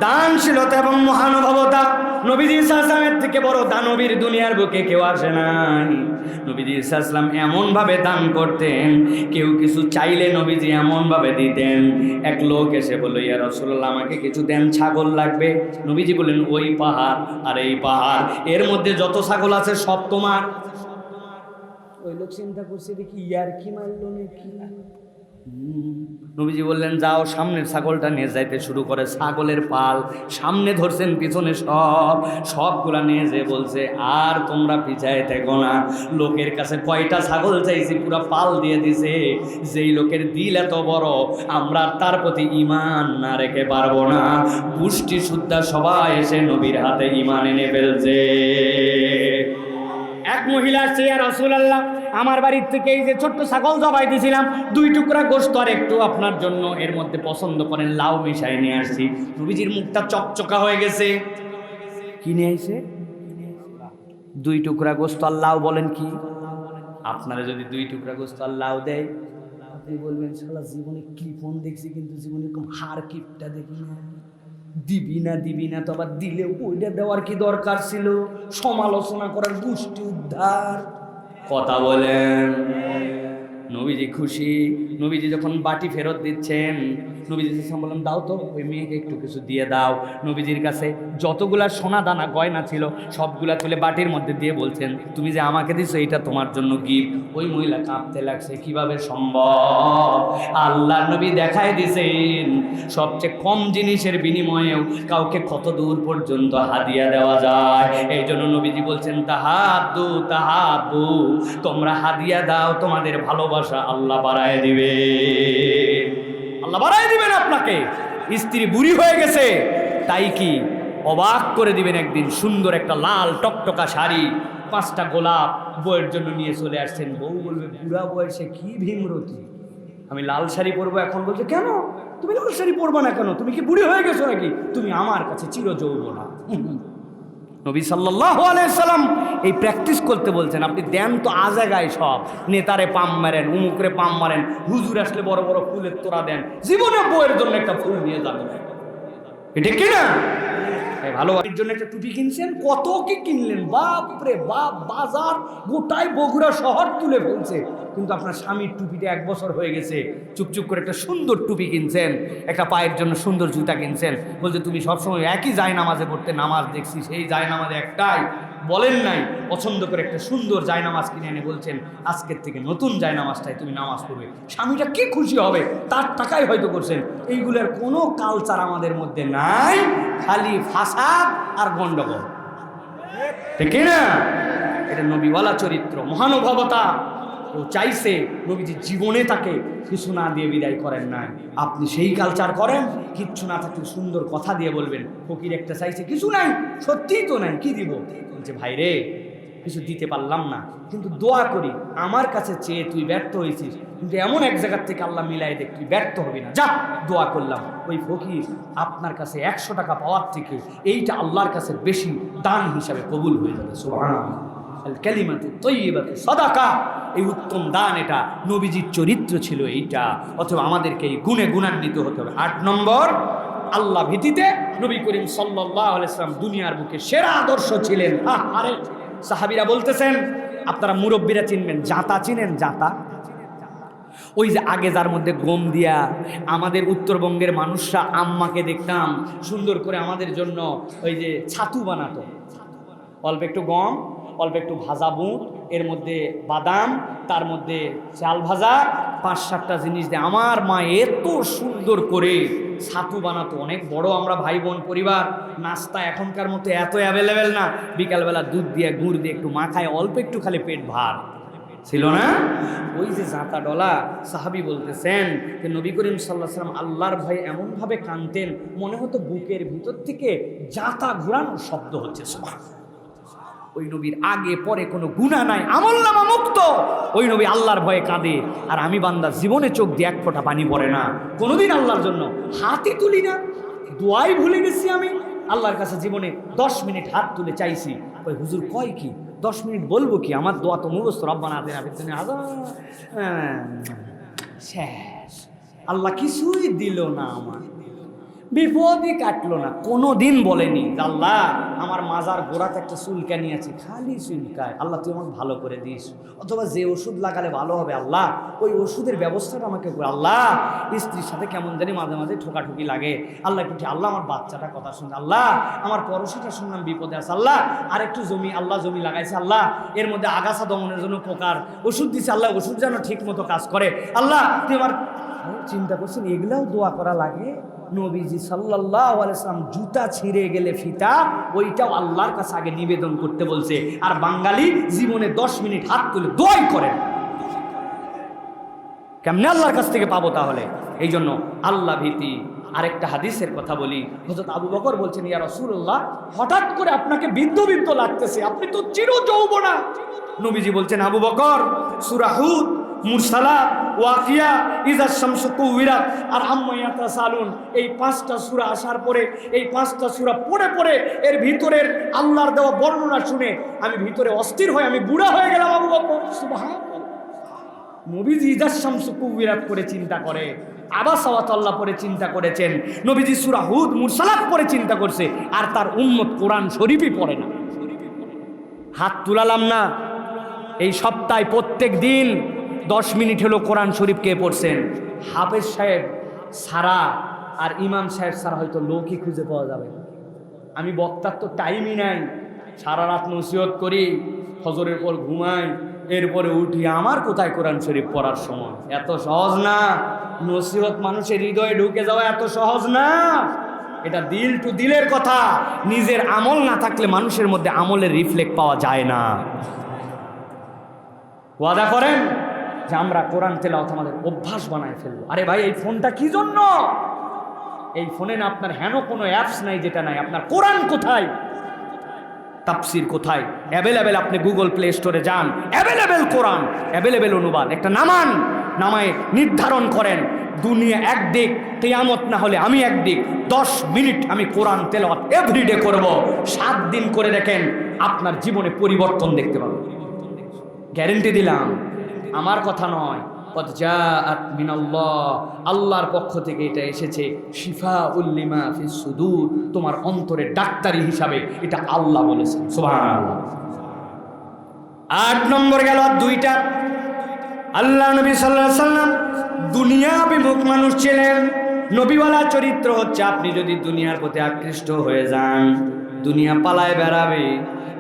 দানশীলতা এবং মহানুভবতা। নবীজি সাল্লাল্লাহু আলাইহি সাল্লামের থেকে বড় দানবীর দুনিয়ার বুকে কেউ আসে নাই। নবীজি সাল্লাল্লাহু আলাইহি সাল্লাম এমনভাবে দান করতেন, কেউ কিছু চাইলে নবীজি এমনভাবে দিতেন। এক লোক এসে বলল, ইয়া রাসূলুল্লাহ আমাকে কিছু দেন, ছাগল লাগবে। নবীজি বললেন, ওই পাহাড় আর এই পাহাড়, এর মধ্যে যত ছাগল আছে সব তোমার। ওই লোক চিন্তা করছে দেখি ইয়ার কি মারলো নাকি। নবীজি বললেন, যাও সামনের ছাগলটা নিয়ে যাইতে শুরু করে। ছাগলের পাল সামনে ধরছেন, পিছনে সবগুলা নিয়ে যে বলছে, আর তোমরা পিছায় থেকো না। লোকের কাছে কয়টা ছাগল চাইছি, পুরা পাল দিয়ে দিছে। যেই লোকের দিল এত বড়, আমরা তার প্রতি ঈমান না রেখে পারবো না। পুষ্টি শুদ্ধা সবাই এসে নবীর হাতে ঈমান এনে ফেলছে। এক মহিলা আসছে, ইয়া রাসূলুল্লাহ আমার বাড়ির থেকে এই যে ছোট্ট ছাগল জবাই দিয়েছিলাম, 2 টুকরা গোশত আর একটু আপনার জন্য এর মধ্যে পছন্দ করেন লাউ মিশাই নিয়ে আসছি। নবীজির মুখটা চকচকা হয়ে গেছে। কি নিয়ে আইছে? 2 টুকরা গোশত আর লাউ। বলেন কি? আপনারা যদি 2 টুকরা গোশত আর লাউ দেয়, আপনি বলবেন শালা জীবনে ক্লিপন দেখছি কিন্তু জীবনে এরকম হাড় কিপটা দেখি না। দিবি না তো আবার দিলে ওইটা দেওয়ার কি দরকার ছিল? সমালোচনা করার গোষ্ঠী উদ্ধার কথা বলেন। নবীজি খুশি। নবীজি যখন বাটি ফেরত দিচ্ছেন, নবীজি বললাম, দাও তো ওই মেয়েকে একটু কিছু দিয়ে দাও। নবীজির কাছে যতগুলা সোনা দানা গয়না ছিল সবগুলা তুলে বাটির মধ্যে দিয়ে বলছেন, তুমি যে আমাকে দিছো এটা তোমার জন্য গিফট। ওই মহিলা কাঁপতে লাগছে, কিভাবে সম্ভব? আল্লাহ নবী দেখায় দিছেন সবচেয়ে কম জিনিসের বিনিময়েও কাউকে কত দূর পর্যন্ত হাদিয়া দেওয়া যায়। এই জন্য নবীজি বলছেন, তাহাব্বু, তোমরা হাদিয়া দাও, তোমাদের ভালোবাসা আল্লাহ বাড়ায় দিবে। আল্লাহ বাড়াই দিবেন আপনাকে। স্ত্রী বুড়ি হয়ে গেছে, তাই কি অবাক করে দিবেন একদিন। সুন্দর একটা লাল টকটকা শাড়ি, 5টা গোলাপ বউয়ের জন্য নিয়ে চলে আসছেন। বউ বলবে, বুড়া বয়সে কি ভীমরতি, আমি লাল শাড়ি পরবো। এখন বলছে, কেন তুমি লাল শাড়ি পরবো না কেন? তুমি কি বুড়ি হয়ে গেছো নাকি? তুমি আমার কাছে চির যৌবনা। নবী সাল্লাল্লাহু আলাইহি সাল্লাম এই প্র্যাকটিস করতে বলছেন। আপনি দেন তো আজাগায় সব, নেতারে পাম মারেন, উমুকরে পাম মারেন, হুজুর আসলে বড় বড় ফুলের তোড়া দেন, জীবনে বউয়ের জন্য একটা ফুল নিয়ে যাবেন, এটা কি না? ভালো বাড়ির জন্য একটা টুপি কিনছেন, কত কি কিনলেন, বাপ রে বাপ, বাজার গোটাই বগুড়া শহর তুলে ফেলছে। কিন্তু আপনার স্বামীর টুপিটা 1 বছর হয়ে গেছে, চুপচুপ করে একটা সুন্দর টুপি কিনছেন, একটা পায়ের জন্য সুন্দর জুতা কিনছেন। বলছে, তুমি সবসময় একই জায়নামাজে পড়তে, নামাজ দেখছি সেই জায়নামাজে একটাই, বলেন নাই পছন্দ করে একটা সুন্দর জায়নামাজ কিনে এনে বলছেন, আজকের থেকে নতুন জায়নামাজটাই তুমি নামাজ পড়বে। স্বামীটা কি খুশি হবে, তার টাকাই হয়তো করছেন। এইগুলোর কোনো কালচার আমাদের মধ্যে নাই, খালি ফাসাদ আর গন্ডগোল, ঠিক না? এটা নবীওয়ালা চরিত্র, মহানুভবতা। ও চাইছে নবীজি জীবনে তাকে কিছু না দিয়ে বিদায় করেন নাই। আপনি সেই কালচার করেন, কিচ্ছু না থাকলে সুন্দর কথা দিয়ে বলবেন, ফকির একটা চাইছে, কিছু নাই, সত্যিই তো নাই, কি দিব? বলছে, ভাই রে কিছু দিতে পারলাম না, কিন্তু দোয়া করি আমার কাছে চেয়ে তুই ব্যর্থ হয়েছিস, কিন্তু এমন এক জায়গার থেকে আল্লাহ মিলাই দেখ তুই ব্যর্থ হবি না, যা দোয়া করলাম। ওই ফকির আপনার কাছে 100 টাকা পাওয়ার থেকে এইটা আল্লাহর কাছে বেশি দান হিসাবে কবুল হয়ে যাবে। সুবহানাল্লাহ। আল কালিমাতু তাইয়্যিবাতু সাদাকা, এই উত্তম দান, এটা নবীজির চরিত্র ছিল এইটা। অথবা আমাদেরকে এই গুণে গুণান্বিত হতে হবে। 8 নম্বর, আল্লাহ ভীতিতে নবী করিম সাল্লাল্লাহু আলাইহি ওয়াসাল্লাম দুনিয়ার বুকে সেরা আদর্শ ছিলেন। আরে সাহাবীরা বলতেছেন, আপনারা মুরব্বীরা চিনবেন, জাতা চিনেন? জাতা ওই যে আগে যার মধ্যে গম দিয়া আমাদের উত্তরবঙ্গের মানুষরা, আম্মাকে দেখতাম সুন্দর করে আমাদের জন্য ওই যে ছাতু বানাতো। অল্প একটু গম, অল্প একটু ভাজা বুট, এর মধ্যে বাদাম, তার মধ্যে চাল ভাজা, 5-7টা জিনিস দিয়ে আমার মা এত সুন্দর করে ছাতু বানাতো। অনেক বড় আমরা ভাই বোন পরিবার, নাস্তা এখনকার মতো এত অ্যাভেলেবেল না। বিকালবেলা দুধ দিয়ে গুড় দিয়ে একটু মাখায়, অল্প একটু খালি পেট ভার ছিল না। ওই যে জাঁতা ডলা সাহাবী বলতেছেন যে নবী করিম সাল্লাল্লাহু আলাইহি ওয়াসাল্লাম আল্লাহর ভয়ে এমনভাবে কাঁদতেন, মনে হতো বুকের ভিতর থেকে জাঁতা ঘোরানোর শব্দ হচ্ছে। সুবহানাল্লাহ। ওই নবীর আগে পরে কোনো গুনাহ নাই, আমলনামা মুক্ত। ওই নবী আল্লাহর ভয়ে কাঁদে, আর আমি বান্দা জীবনে চোখ দিয়ে এক ফোঁটা পানি পড়ে না, কোনোদিন আল্লাহর জন্য হাতই তুলি না, দোয়াই ভুলে গেছি। আমি আল্লাহর কাছে জীবনে 10 মিনিট হাত তুলে চাইছি। ওই হুজুর কয় কি 10 মিনিট বলবো কি, আমার দোয়া তো মুখস্থ, রব্বানা আতিনা ফিদ দুনিয়া হাসানাহ, শেষ। আল্লাহ কিছুই দিল না, আমার বিপদই কাটলো না। কোনো দিন বলেনি আল্লাহ আমার মাজার গোড়াতে একটা চুলকানি আছে, খালি চুলকায়, আল্লাহ তুই আমাকে ভালো করে দিস, অথবা যে ওষুধ লাগালে ভালো হবে আল্লাহ ওই ওষুধের ব্যবস্থাটা আমাকে করে। আল্লাহ স্ত্রীর সাথে কেমন জানি মাঝে মাঝে ঠোকাঠুকি লাগে, আল্লাহ একটু আল্লাহ আমার বাচ্চাটা কথা শুনছে, আল্লাহ আমার পড়োশিটা শুনলাম বিপদে আছে, আল্লাহ আর একটু জমি, আল্লাহ জমি লাগাইছে, আল্লাহ এর মধ্যে আগাছা দমনের জন্য পোকার ওষুধ দিছে, আল্লাহ ওষুধ যেন ঠিক মতো কাজ করে, আল্লাহ তুই আমার। চিন্তা করছেন এগুলাও দোয়া করা লাগে? নবীজি সাল্লাল্লাহু আলাইহি ওয়াসাল্লাম জুতা ছিঁড়ে গেলে ফিতা, ওইটাও আল্লাহর কাছে আগে নিবেদন করতে বলছে। আর বাঙালি জীবনে 10 মিনিট হাত তুলে দোয়াই করেন, কেমনে আল্লাহর কাছ থেকে পাবো তাহলে? এই জন্য আল্লাহ ভীতি। আরেকটা হাদিসের কথা বলি, হযরত আবু বকর বলছেন ইয়া রাসূলুল্লাহ হঠাৎ করে আপনাকে বৃদ্ধ বৃদ্ধ লাগতেছে, আপনি তো চির যৌবনা। নবীজি বলছেন আবু বকর সূরা হুদ, মুরসালাত, ওয়াকিয়া, ইযা শামসু কুওয়িরাত আর আম্মা ইয়াতাসালুন, এই 5টা সূরা আসার পরে, এই 5টা সূরা পড়ে পড়ে এর ভিতরের আল্লাহর দেওয়া বর্ণনা শুনে আমি ভিতরে অস্থির হয়ে আমি বুড়া হয়ে গেলাম। আবু বকর সুবহানাল্লাহ। নবীজি ইযা শামসু কুওয়িরাত করে চিন্তা করে, আবাসা ওয়া তাল্লা পড়ে চিন্তা করেছেন, নবীজি সূরা হুদ, মুরসালাত পড়ে চিন্তা করছে, আর তার উম্মত কোরআন শরীফই পড়ে না। হাত তুলালাম না, এই সপ্তাহে প্রত্যেক দিন 10 মিনিট হলো কোরআন শরীফ কে পড়ছেন? হাফেজ সাহেব সারা আর ইমাম সাহেব সারা হয়তো লোকই খুঁজে পাওয়া যাবে। আমি বক্তার তো টাইমই নাই, সারা রাত নসিহত করি, ফজরের পর ঘুমাই, এরপরে উঠি, আমার কোথায় কোরআন শরীফ পড়ার সময়? এত সহজ না। নসিহত মানুষের হৃদয়ে ঢুকে যাওয়া এত সহজ না। এটা দিল টু দিলের কথা। নিজের আমল না থাকলে মানুষের মধ্যে আমলের রিফ্লেক্ট পাওয়া যায় না। ওয়াদা করেন যে আমরা কোরআন তেলাওয়াত আমাদের অভ্যাস বানায় ফেলবো। আরে ভাই এই ফোনটা কি জন্য? এই ফোনে না আপনার হেন কোনো অ্যাপস নাই যেটা নাই। আপনার কোরআন কোথায়? তাফসির কোথায়? অ্যাভেলেবেল। আপনি গুগল প্লে স্টোরে যান, অ্যাভেলেবেল কোরআন, অ্যাভেলেবেল অনুবাদ। একটা নামান, নামায় নির্ধারণ করেন দুনিয়া একদিক, কিয়ামত না হলে আমি একদিক, 10 মিনিট আমি কোরআন তেলাওয়াত এভরিডে করব। 7 দিন করে দেখেন আপনার জীবনে পরিবর্তন দেখতে পাবেন, গ্যারেন্টি দিলাম। আমার কথা নয়, কদ জাআত মিনাল্লাহ, আল্লাহর পক্ষ থেকে এটা এসেছে। শিফাউল লিমা ফিস সুদূর, তোমার অন্তরের ডাক্তারি হিসাবে এটা আল্লাহ বলেছেন। সুবহানাল্লাহ। 8 নম্বর গেল আর 2টা। আল্লাহ নবী সাল্লাল্লাহু আলাইহি সাল্লাম দুনিয়া বিমুখ মানুষ ছিলেন। নবীওয়ালা চরিত্র হচ্ছে আপনি যদি দুনিয়ার প্রতি আকৃষ্ট হয়ে যান, দুনিয়া পালায় বেড়াবে।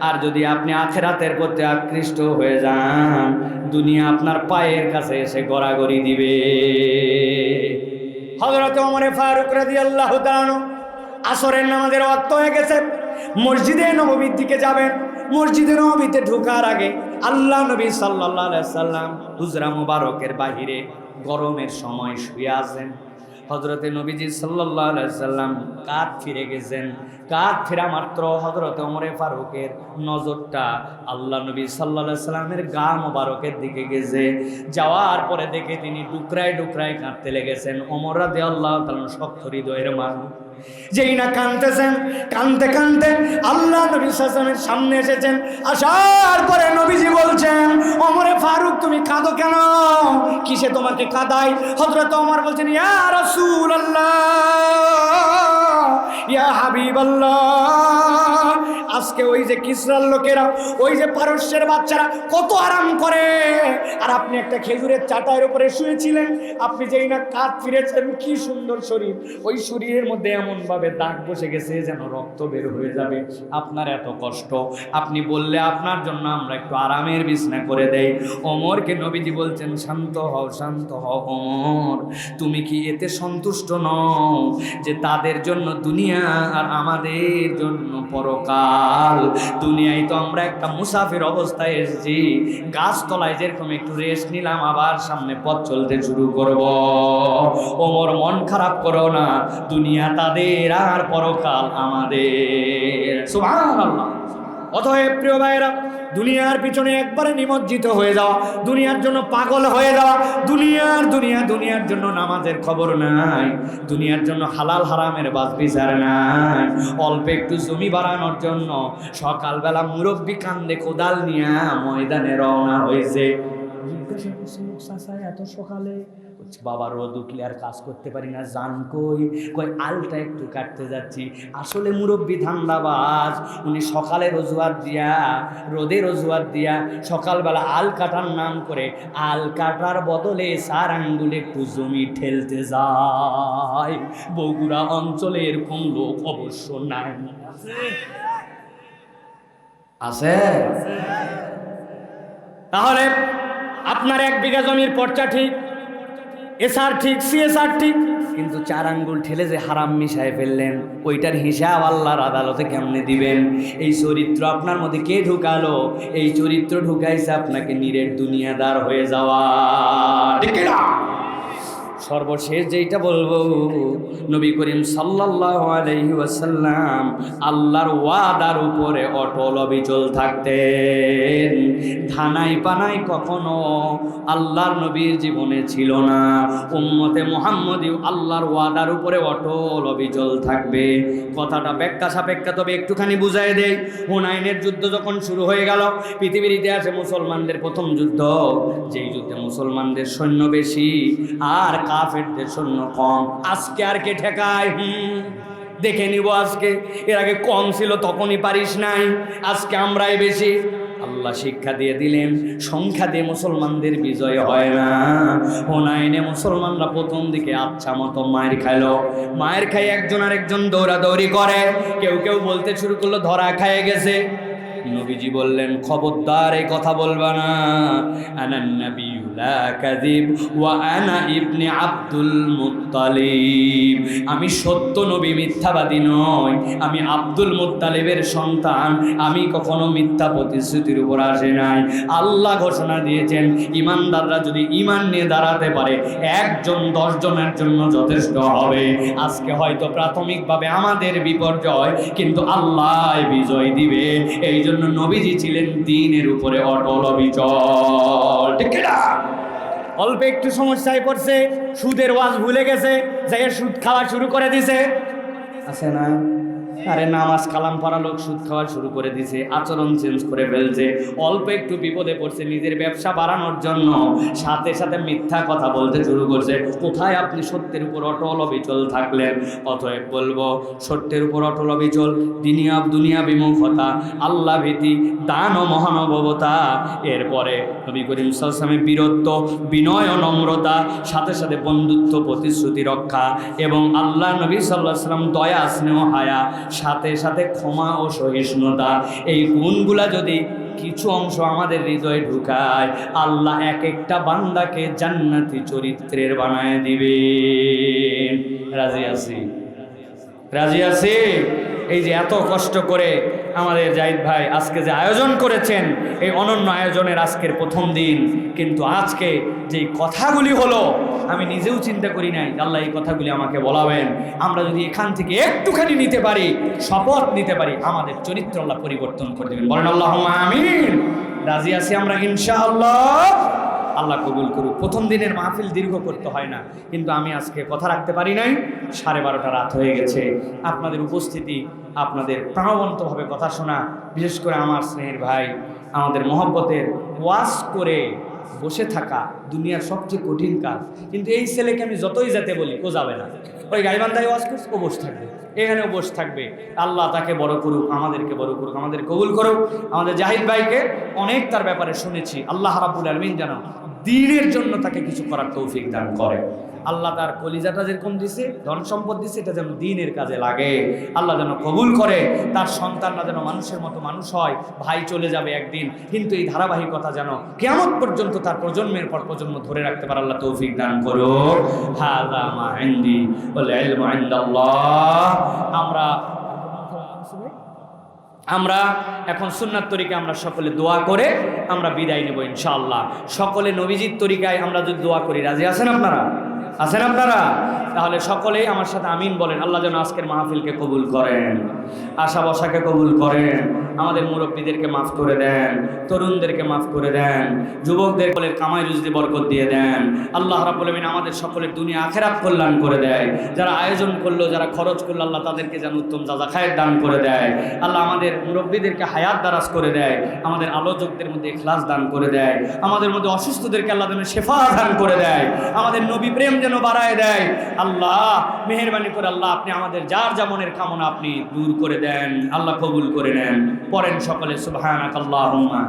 আর যদি আপনি আখিরাতের প্রতি আকৃষ্ট হয়ে যান, দুনিয়া আপনার পায়ের কাছে এসে গড়াগড়ি দিবে। হযরত ওমর ফারুক রাদিয়াল্লাহু তাআলা আসরের নামাজের ওয়াক্ত হয়ে গেছে, মসজিদে নববীর দিকে যাবেন। মসজিদে নববীতে ঢোকার আগে আল্লাহ নবী সাল্লাল্লাহু আলাইহি সাল্লাম হুজরা মুবারকের বাহিরে গরমের সময় শুয়ে আছেন। হযরতে নবীজি সাল্লাল্লাহু আলাইহি সাল্লাম কাঁধ ফিরে গেছেন। কাঁধ ফেরা মাত্র হযরতে ওমর ফারুকের নজরটা আল্লাহ নবী সাল্লাল্লাহু আলাইহি সাল্লামের গা মোবারকের দিকে গেছে। যাওয়ার পরে দেখে তিনি ডুকরায় ডুকরায় কাঁদতে লেগেছেন। ওমর রাদিয়াল্লাহু তাআলা শক্ত হৃদয়ের মানুষ, যেই না কাঁদতেছেন, কাঁদতে কাঁদতে আল্লাহ নবী সাল্লাল্লাহু আলাইহি ওয়াসাল্লামের সামনে এসেছেন। আসার পরে নবীজি বলছেন, ওমর ফারুক তুমি কাঁদো কেন? কিসে তোমাকে কাঁদাই? হযরত ওমর বলছেন, ইয়া রাসূলুল্লাহ, ইয়া হাবিবাল্লাহ, আজকে ওই যে কিসরার লোকেরা, ওই যে পারস্যের বাচ্চারা কত আরাম করে, আর আপনি একটা খেজুরের চাটাইয়ের উপরে শুয়েছিলেন। আপনি যেই না কাঁধ ফিরেছেন, কি সুন্দর শরীর, ওই শরীরের মধ্যে এমন ভাবে দাগ বসে গেছে যেন রক্ত বের হয়ে যাবে। আপনার এত কষ্ট, আপনি বললে আপনার জন্য আমরা একটু আরামের বিছানা করে দেই। ওমরকে নবীজি বলছেন, শান্ত হও, শান্ত হও ওমর, তুমি কি এতে সন্তুষ্ট নও যে তাদের জন্য দুনিয়া আর আমাদের জন্য পরকাল? দুনিয়ায় তো আমরা একটা মুসাফির অবস্থায় এসেছি, গাছতলায় যেরকম একটু রেস্ট নিলাম, আবার সামনে পথ চলতে শুরু করব। ওমর মন খারাপ করো না, দুনিয়া তাদের আর পরকাল আমাদের। সুবহানাল্লাহ। অতএব প্রিয় ভাইয়েরা, দুনিয়ার পিছনে একবারে নিমজ্জিত হয়ে যাওয়া, দুনিয়ার জন্য পাগল হয়ে যাওয়া, দুনিয়ার জন্য নামাজের খবর নাই, দুনিয়ার জন্য হালাল হারামের বাজ বিচার নাই, অল্প একটু জমি বাড়ানোর জন্য সকালবেলা মুরব্বি কান্দে কোদাল নিয়ে ময়দানে রওনা হয়েছে। জিজ্ঞাসা করছে, এত সকালে? বাবা, রোদ উঠলে আর কাজ করতে পারি না, জান কই? কই আলটা একটু কাটতে যাচ্ছি। আসলে মুরব্বি ধান্দাবাজ, উনি সকালে রোজুয়ার দিয়া, রোদে রোজুয়ার দিয়া সকালবেলা আল কাটার নাম করে আল কাটার বদলে 4 আঙ্গুল একটু জমি ঠেলতে যায়। বগুড়া অঞ্চলে এরকম লোক অবশ্য নাই, আছে। তাহলে আপনার 1 বিঘা জমির পর্চা ঠিক, এসআর ঠিক, সিএসআর ঠিক, কিন্তু 4 আঙ্গুল ঠেলে যে হারাম মিশায় ফেললেন, ওইটার হিসাব আল্লাহর আদালতে কেমনে দিবেন? এই চরিত্র আপনার মধ্যে কে ঢুকালো? এই চরিত্র ঢুকাইছে আপনাকে নিরেট দুনিয়াদার হয়ে যাওয়া, ঠিক না? সর্বশেষ যেটা বলবো, নবী করিম সাল্লাল্লাহু আলাইহি ওয়াসাল্লাম আল্লাহর ওয়াদার উপরে অটল অবিচল থাকতেন। ধানাই পানাই কখনো আল্লাহর নবীর জীবনে ছিল না। উম্মতে মুহাম্মদী আল্লাহর ওয়াদার উপরে অটল অবিচল থাকবে। কথাটা ব্যাখ্যা সাপেক্ষা, তবে একটুখানি বুঝাই দেই। হুনাইনের যুদ্ধ যখন শুরু হয়ে গেল, পৃথিবীর ইতিহাসে মুসলমানদের প্রথম যুদ্ধ, যেই যুদ্ধে মুসলমানদের সৈন্য বেশি আর কাফেরদের সৈন্য কম। আজকে আর কে ঠেকায়? দেখে নিব আজকে। এর আগে কম ছিল, তখনই পারিস নাই, আজকে আমরাই বেশি। আল্লাহ শিক্ষা দিয়ে দিলেন, সংখ্যা দিয়ে মুসলমানদের বিজয় হয় না। হুনাইনে মুসলমানরা প্রথম দিকে আচ্ছা মতো মায়ের খাইল। মায়ের খাই একজন আর একজন দৌড়াদৌড়ি করে, কেউ কেউ বলতে শুরু করলো ধরা খায় গেছে। নবীজি বললেন, খবরদার এই কথা বলবা না। আনান নাবিয়্যু লা কাযিব ওয়া আনা ইবনে আব্দুল মুত্তালিব। আমি সত্য নবী, মিথ্যাবাদী নই। আমি আব্দুল মুত্তালিবের সন্তান। আমি কখনো মিথ্যা প্রতিশ্রুতির উপর আসে নাই। আল্লাহ ঘোষণা দিয়েছেন, ইমানদাররা যদি ঈমান নিয়ে দাঁড়াতে পারে, 1 জন 10 জনের জন্য যথেষ্ট হবে। আজকে হয়তো প্রাথমিকভাবে আমাদের বিপর্যয়, কিন্তু আল্লাহ বিজয় দিবে। এই জন্য নবীজি ছিলেন দ্বীনের উপরে অটল অবিচল, ঠিক না? অল্প একটু সমস্যায় পড়ছে, সুদের ওয়াজ ভুলে গেছে, যাই সুদ খাওয়া শুরু করে দিছে, আছে না? আরে নামাজ কালাম পড়া লোক সুদ খাওয়া শুরু করে দিছে, আচরণ চেঞ্জ করে ফেলছে। অল্প একটু বিপদে পড়ছে, নিজের ব্যবসা বাড়ানোর জন্য সাথে সাথে মিথ্যা কথা বলতে শুরু করছে। কোথায় আপনি সত্যের উপর অটল অবিচল থাকলেন? অতএব বলবো, সত্যের উপর অটল অবিচল, দুনিয়া বিমুখতা, আল্লাহ ভীতি, দান ও মহানুভবতা, এরপরে নবী করিম সাল্লাল্লাহু আলাইহি ওয়াসাল্লামের বীরত্ব, বিনয় ও নম্রতা, সাথে সাথে বন্ধুত্ব, প্রতিশ্রুতি রক্ষা, এবং আল্লাহ নবী সাল্লাল্লাহু আলাইহি ওয়াসাল্লাম দয়া, স্নেহ, হায়া, সাথে সাথে ক্ষমা ও সহিষ্ণুতা। এই গুণগুলা যদি কিছু অংশ আমাদের হৃদয়ে ঢুকায়, আল্লাহ এক একটা বান্দাকে জান্নাতি চরিত্রের বানায় দিবেন। রাজি আছি? রাজি আছি? এই যে এত কষ্ট করে আমাদের জাহিদ ভাই আজকে যে আয়োজন করেছেন, এই অনন্য আয়োজনের আজকের প্রথম দিন, কিন্তু আজকে যেই কথাগুলি হলো, আমি নিজেও চিন্তা করি নাই আল্লাহ এই কথাগুলি আমাকে বলাবেন। আমরা যদি এখান থেকে একটুখানি নিতে পারি, শপথ নিতে পারি, আমাদের চরিত্র আল্লাহ পরিবর্তন করে দেবেন। বলেন আল্লাহুম্মা আমিন। রাজি আছি আমরা ইনশাআল্লাহ? আল্লাহ কবুল করুক। প্রথম দিনের মাহফিল দীর্ঘ করতে হয় না, কিন্তু আমি আজকে কথা রাখতে পারি নাই। 12:30 রাত হয়ে গেছে। আপনাদের উপস্থিতি, আপনাদের প্রাণবন্তভাবে কথা শোনা, বিশেষ করে আমার স্নেহের ভাই, আমাদের মহব্বতের, ওয়াজ করে বসে থাকা দুনিয়ার সবচেয়ে কঠিন কাজ। কিন্তু এই ছেলেকে আমি যতই যেতে বলি ও যাবে না। ওই গাইবান্ধায় ওয়াজ করছে, ও বসে থাকবে, এখানেও বসে থাকবে। আল্লাহ তাকে বড় করুক, আমাদেরকে বড় করুক, আমাদের কবুল করুক। আমাদের জাহিদ ভাইকে অনেক তার ব্যাপারে শুনেছি। আল্লাহ রাব্বুল আলামিন যেন দ্বীনের জন্য তাকে কিছু করার তৌফিক দান করে। আল্লাহ তার কলিজাটা যেরকম দিছে, ধন সম্পদ দিছে, এটা যেন দ্বীনের কাজে লাগে। আল্লাহ যেন কবুল করে। তার সন্তানরা যেন মানুষের মতো মানুষ হয়। ভাই চলে যাবে একদিন, কিন্তু এই ধারাবাহিকতা যেন কিয়ামত পর্যন্ত তার প্রজন্মের পর প্রজন্ম ধরে রাখতে পারে। আল্লাহ তৌফিক দান করুক। হাযা মা ইনদি ওয়াল ইলমু ইনদাল্লাহ। আমরা এখন সুন্নাত তরিকায় আমরা সকলে দোয়া করে আমরা বিদায় নেব ইনশাআল্লাহ। সকলে নবীজির তরিকায় আমরা যদি দোয়া করি, রাজি আছেন আপনারা? আছেন আপনারা? তাহলে সকলেই আমার সাথে আমিন বলেন। আল্লাহ যেন আজকের মাহফিলকে কবুল করেন, আশা বসাকে কবুল করেন, আমাদের মুরব্বীদেরকে মাফ করে দেন, তরুণদেরকে মাফ করে দেন, যুবকদের কামাই রুজি বরকত দিয়ে দেন। আল্লাহ রাব্বুল আলামিন আমাদের সকলের দুনিয়া আখিরাত কল্যাণ করে দেয়। যারা আয়োজন করলো, যারা খরচ করলো, আল্লাহ তাদেরকে যেন উত্তম যাজা খায়ের দান করে দেয়। আল্লাহ আমাদের মুরব্বীদেরকে হায়াত দারাজ করে দেয়, আমাদের আলোচকদের মধ্যে ইখলাস দান করে দেয়, আমাদের মধ্যে অসুস্থদেরকে আল্লাহ যেন শেফা দান করে দেয়, আমাদের নবী প্রেম যেন বাড়ায় দেয়। আল্লাহ মেহেরবানি করে আল্লাহ আপনি আমাদের যার যেমনের কামনা আপনি দূর করে দেন। আল্লাহ কবুল করে নেন। পড়েন সকলে সুবহানাকাল্লাহুম্মা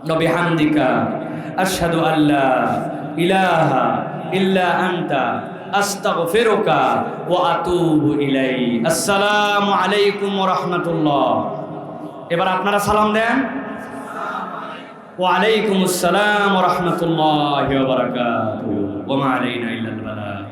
ওয়া বিহামদিকা আশহাদু আল্লা ইলাহা ইল্লা আনতা আস্তাগফিরুকা ওয়া আতুবু ইলাইক। আসসালামু আলাইকুম ওয়া রাহমাতুল্লাহ। এবার আপনারা সালাম দেন। ওয়া আলাইকুমুস সালাম ওয়া রাহমাতুল্লাহি ওয়া বারাকাতুহু। ওয়া মা আলাইনা ইল্লাল বালাগ।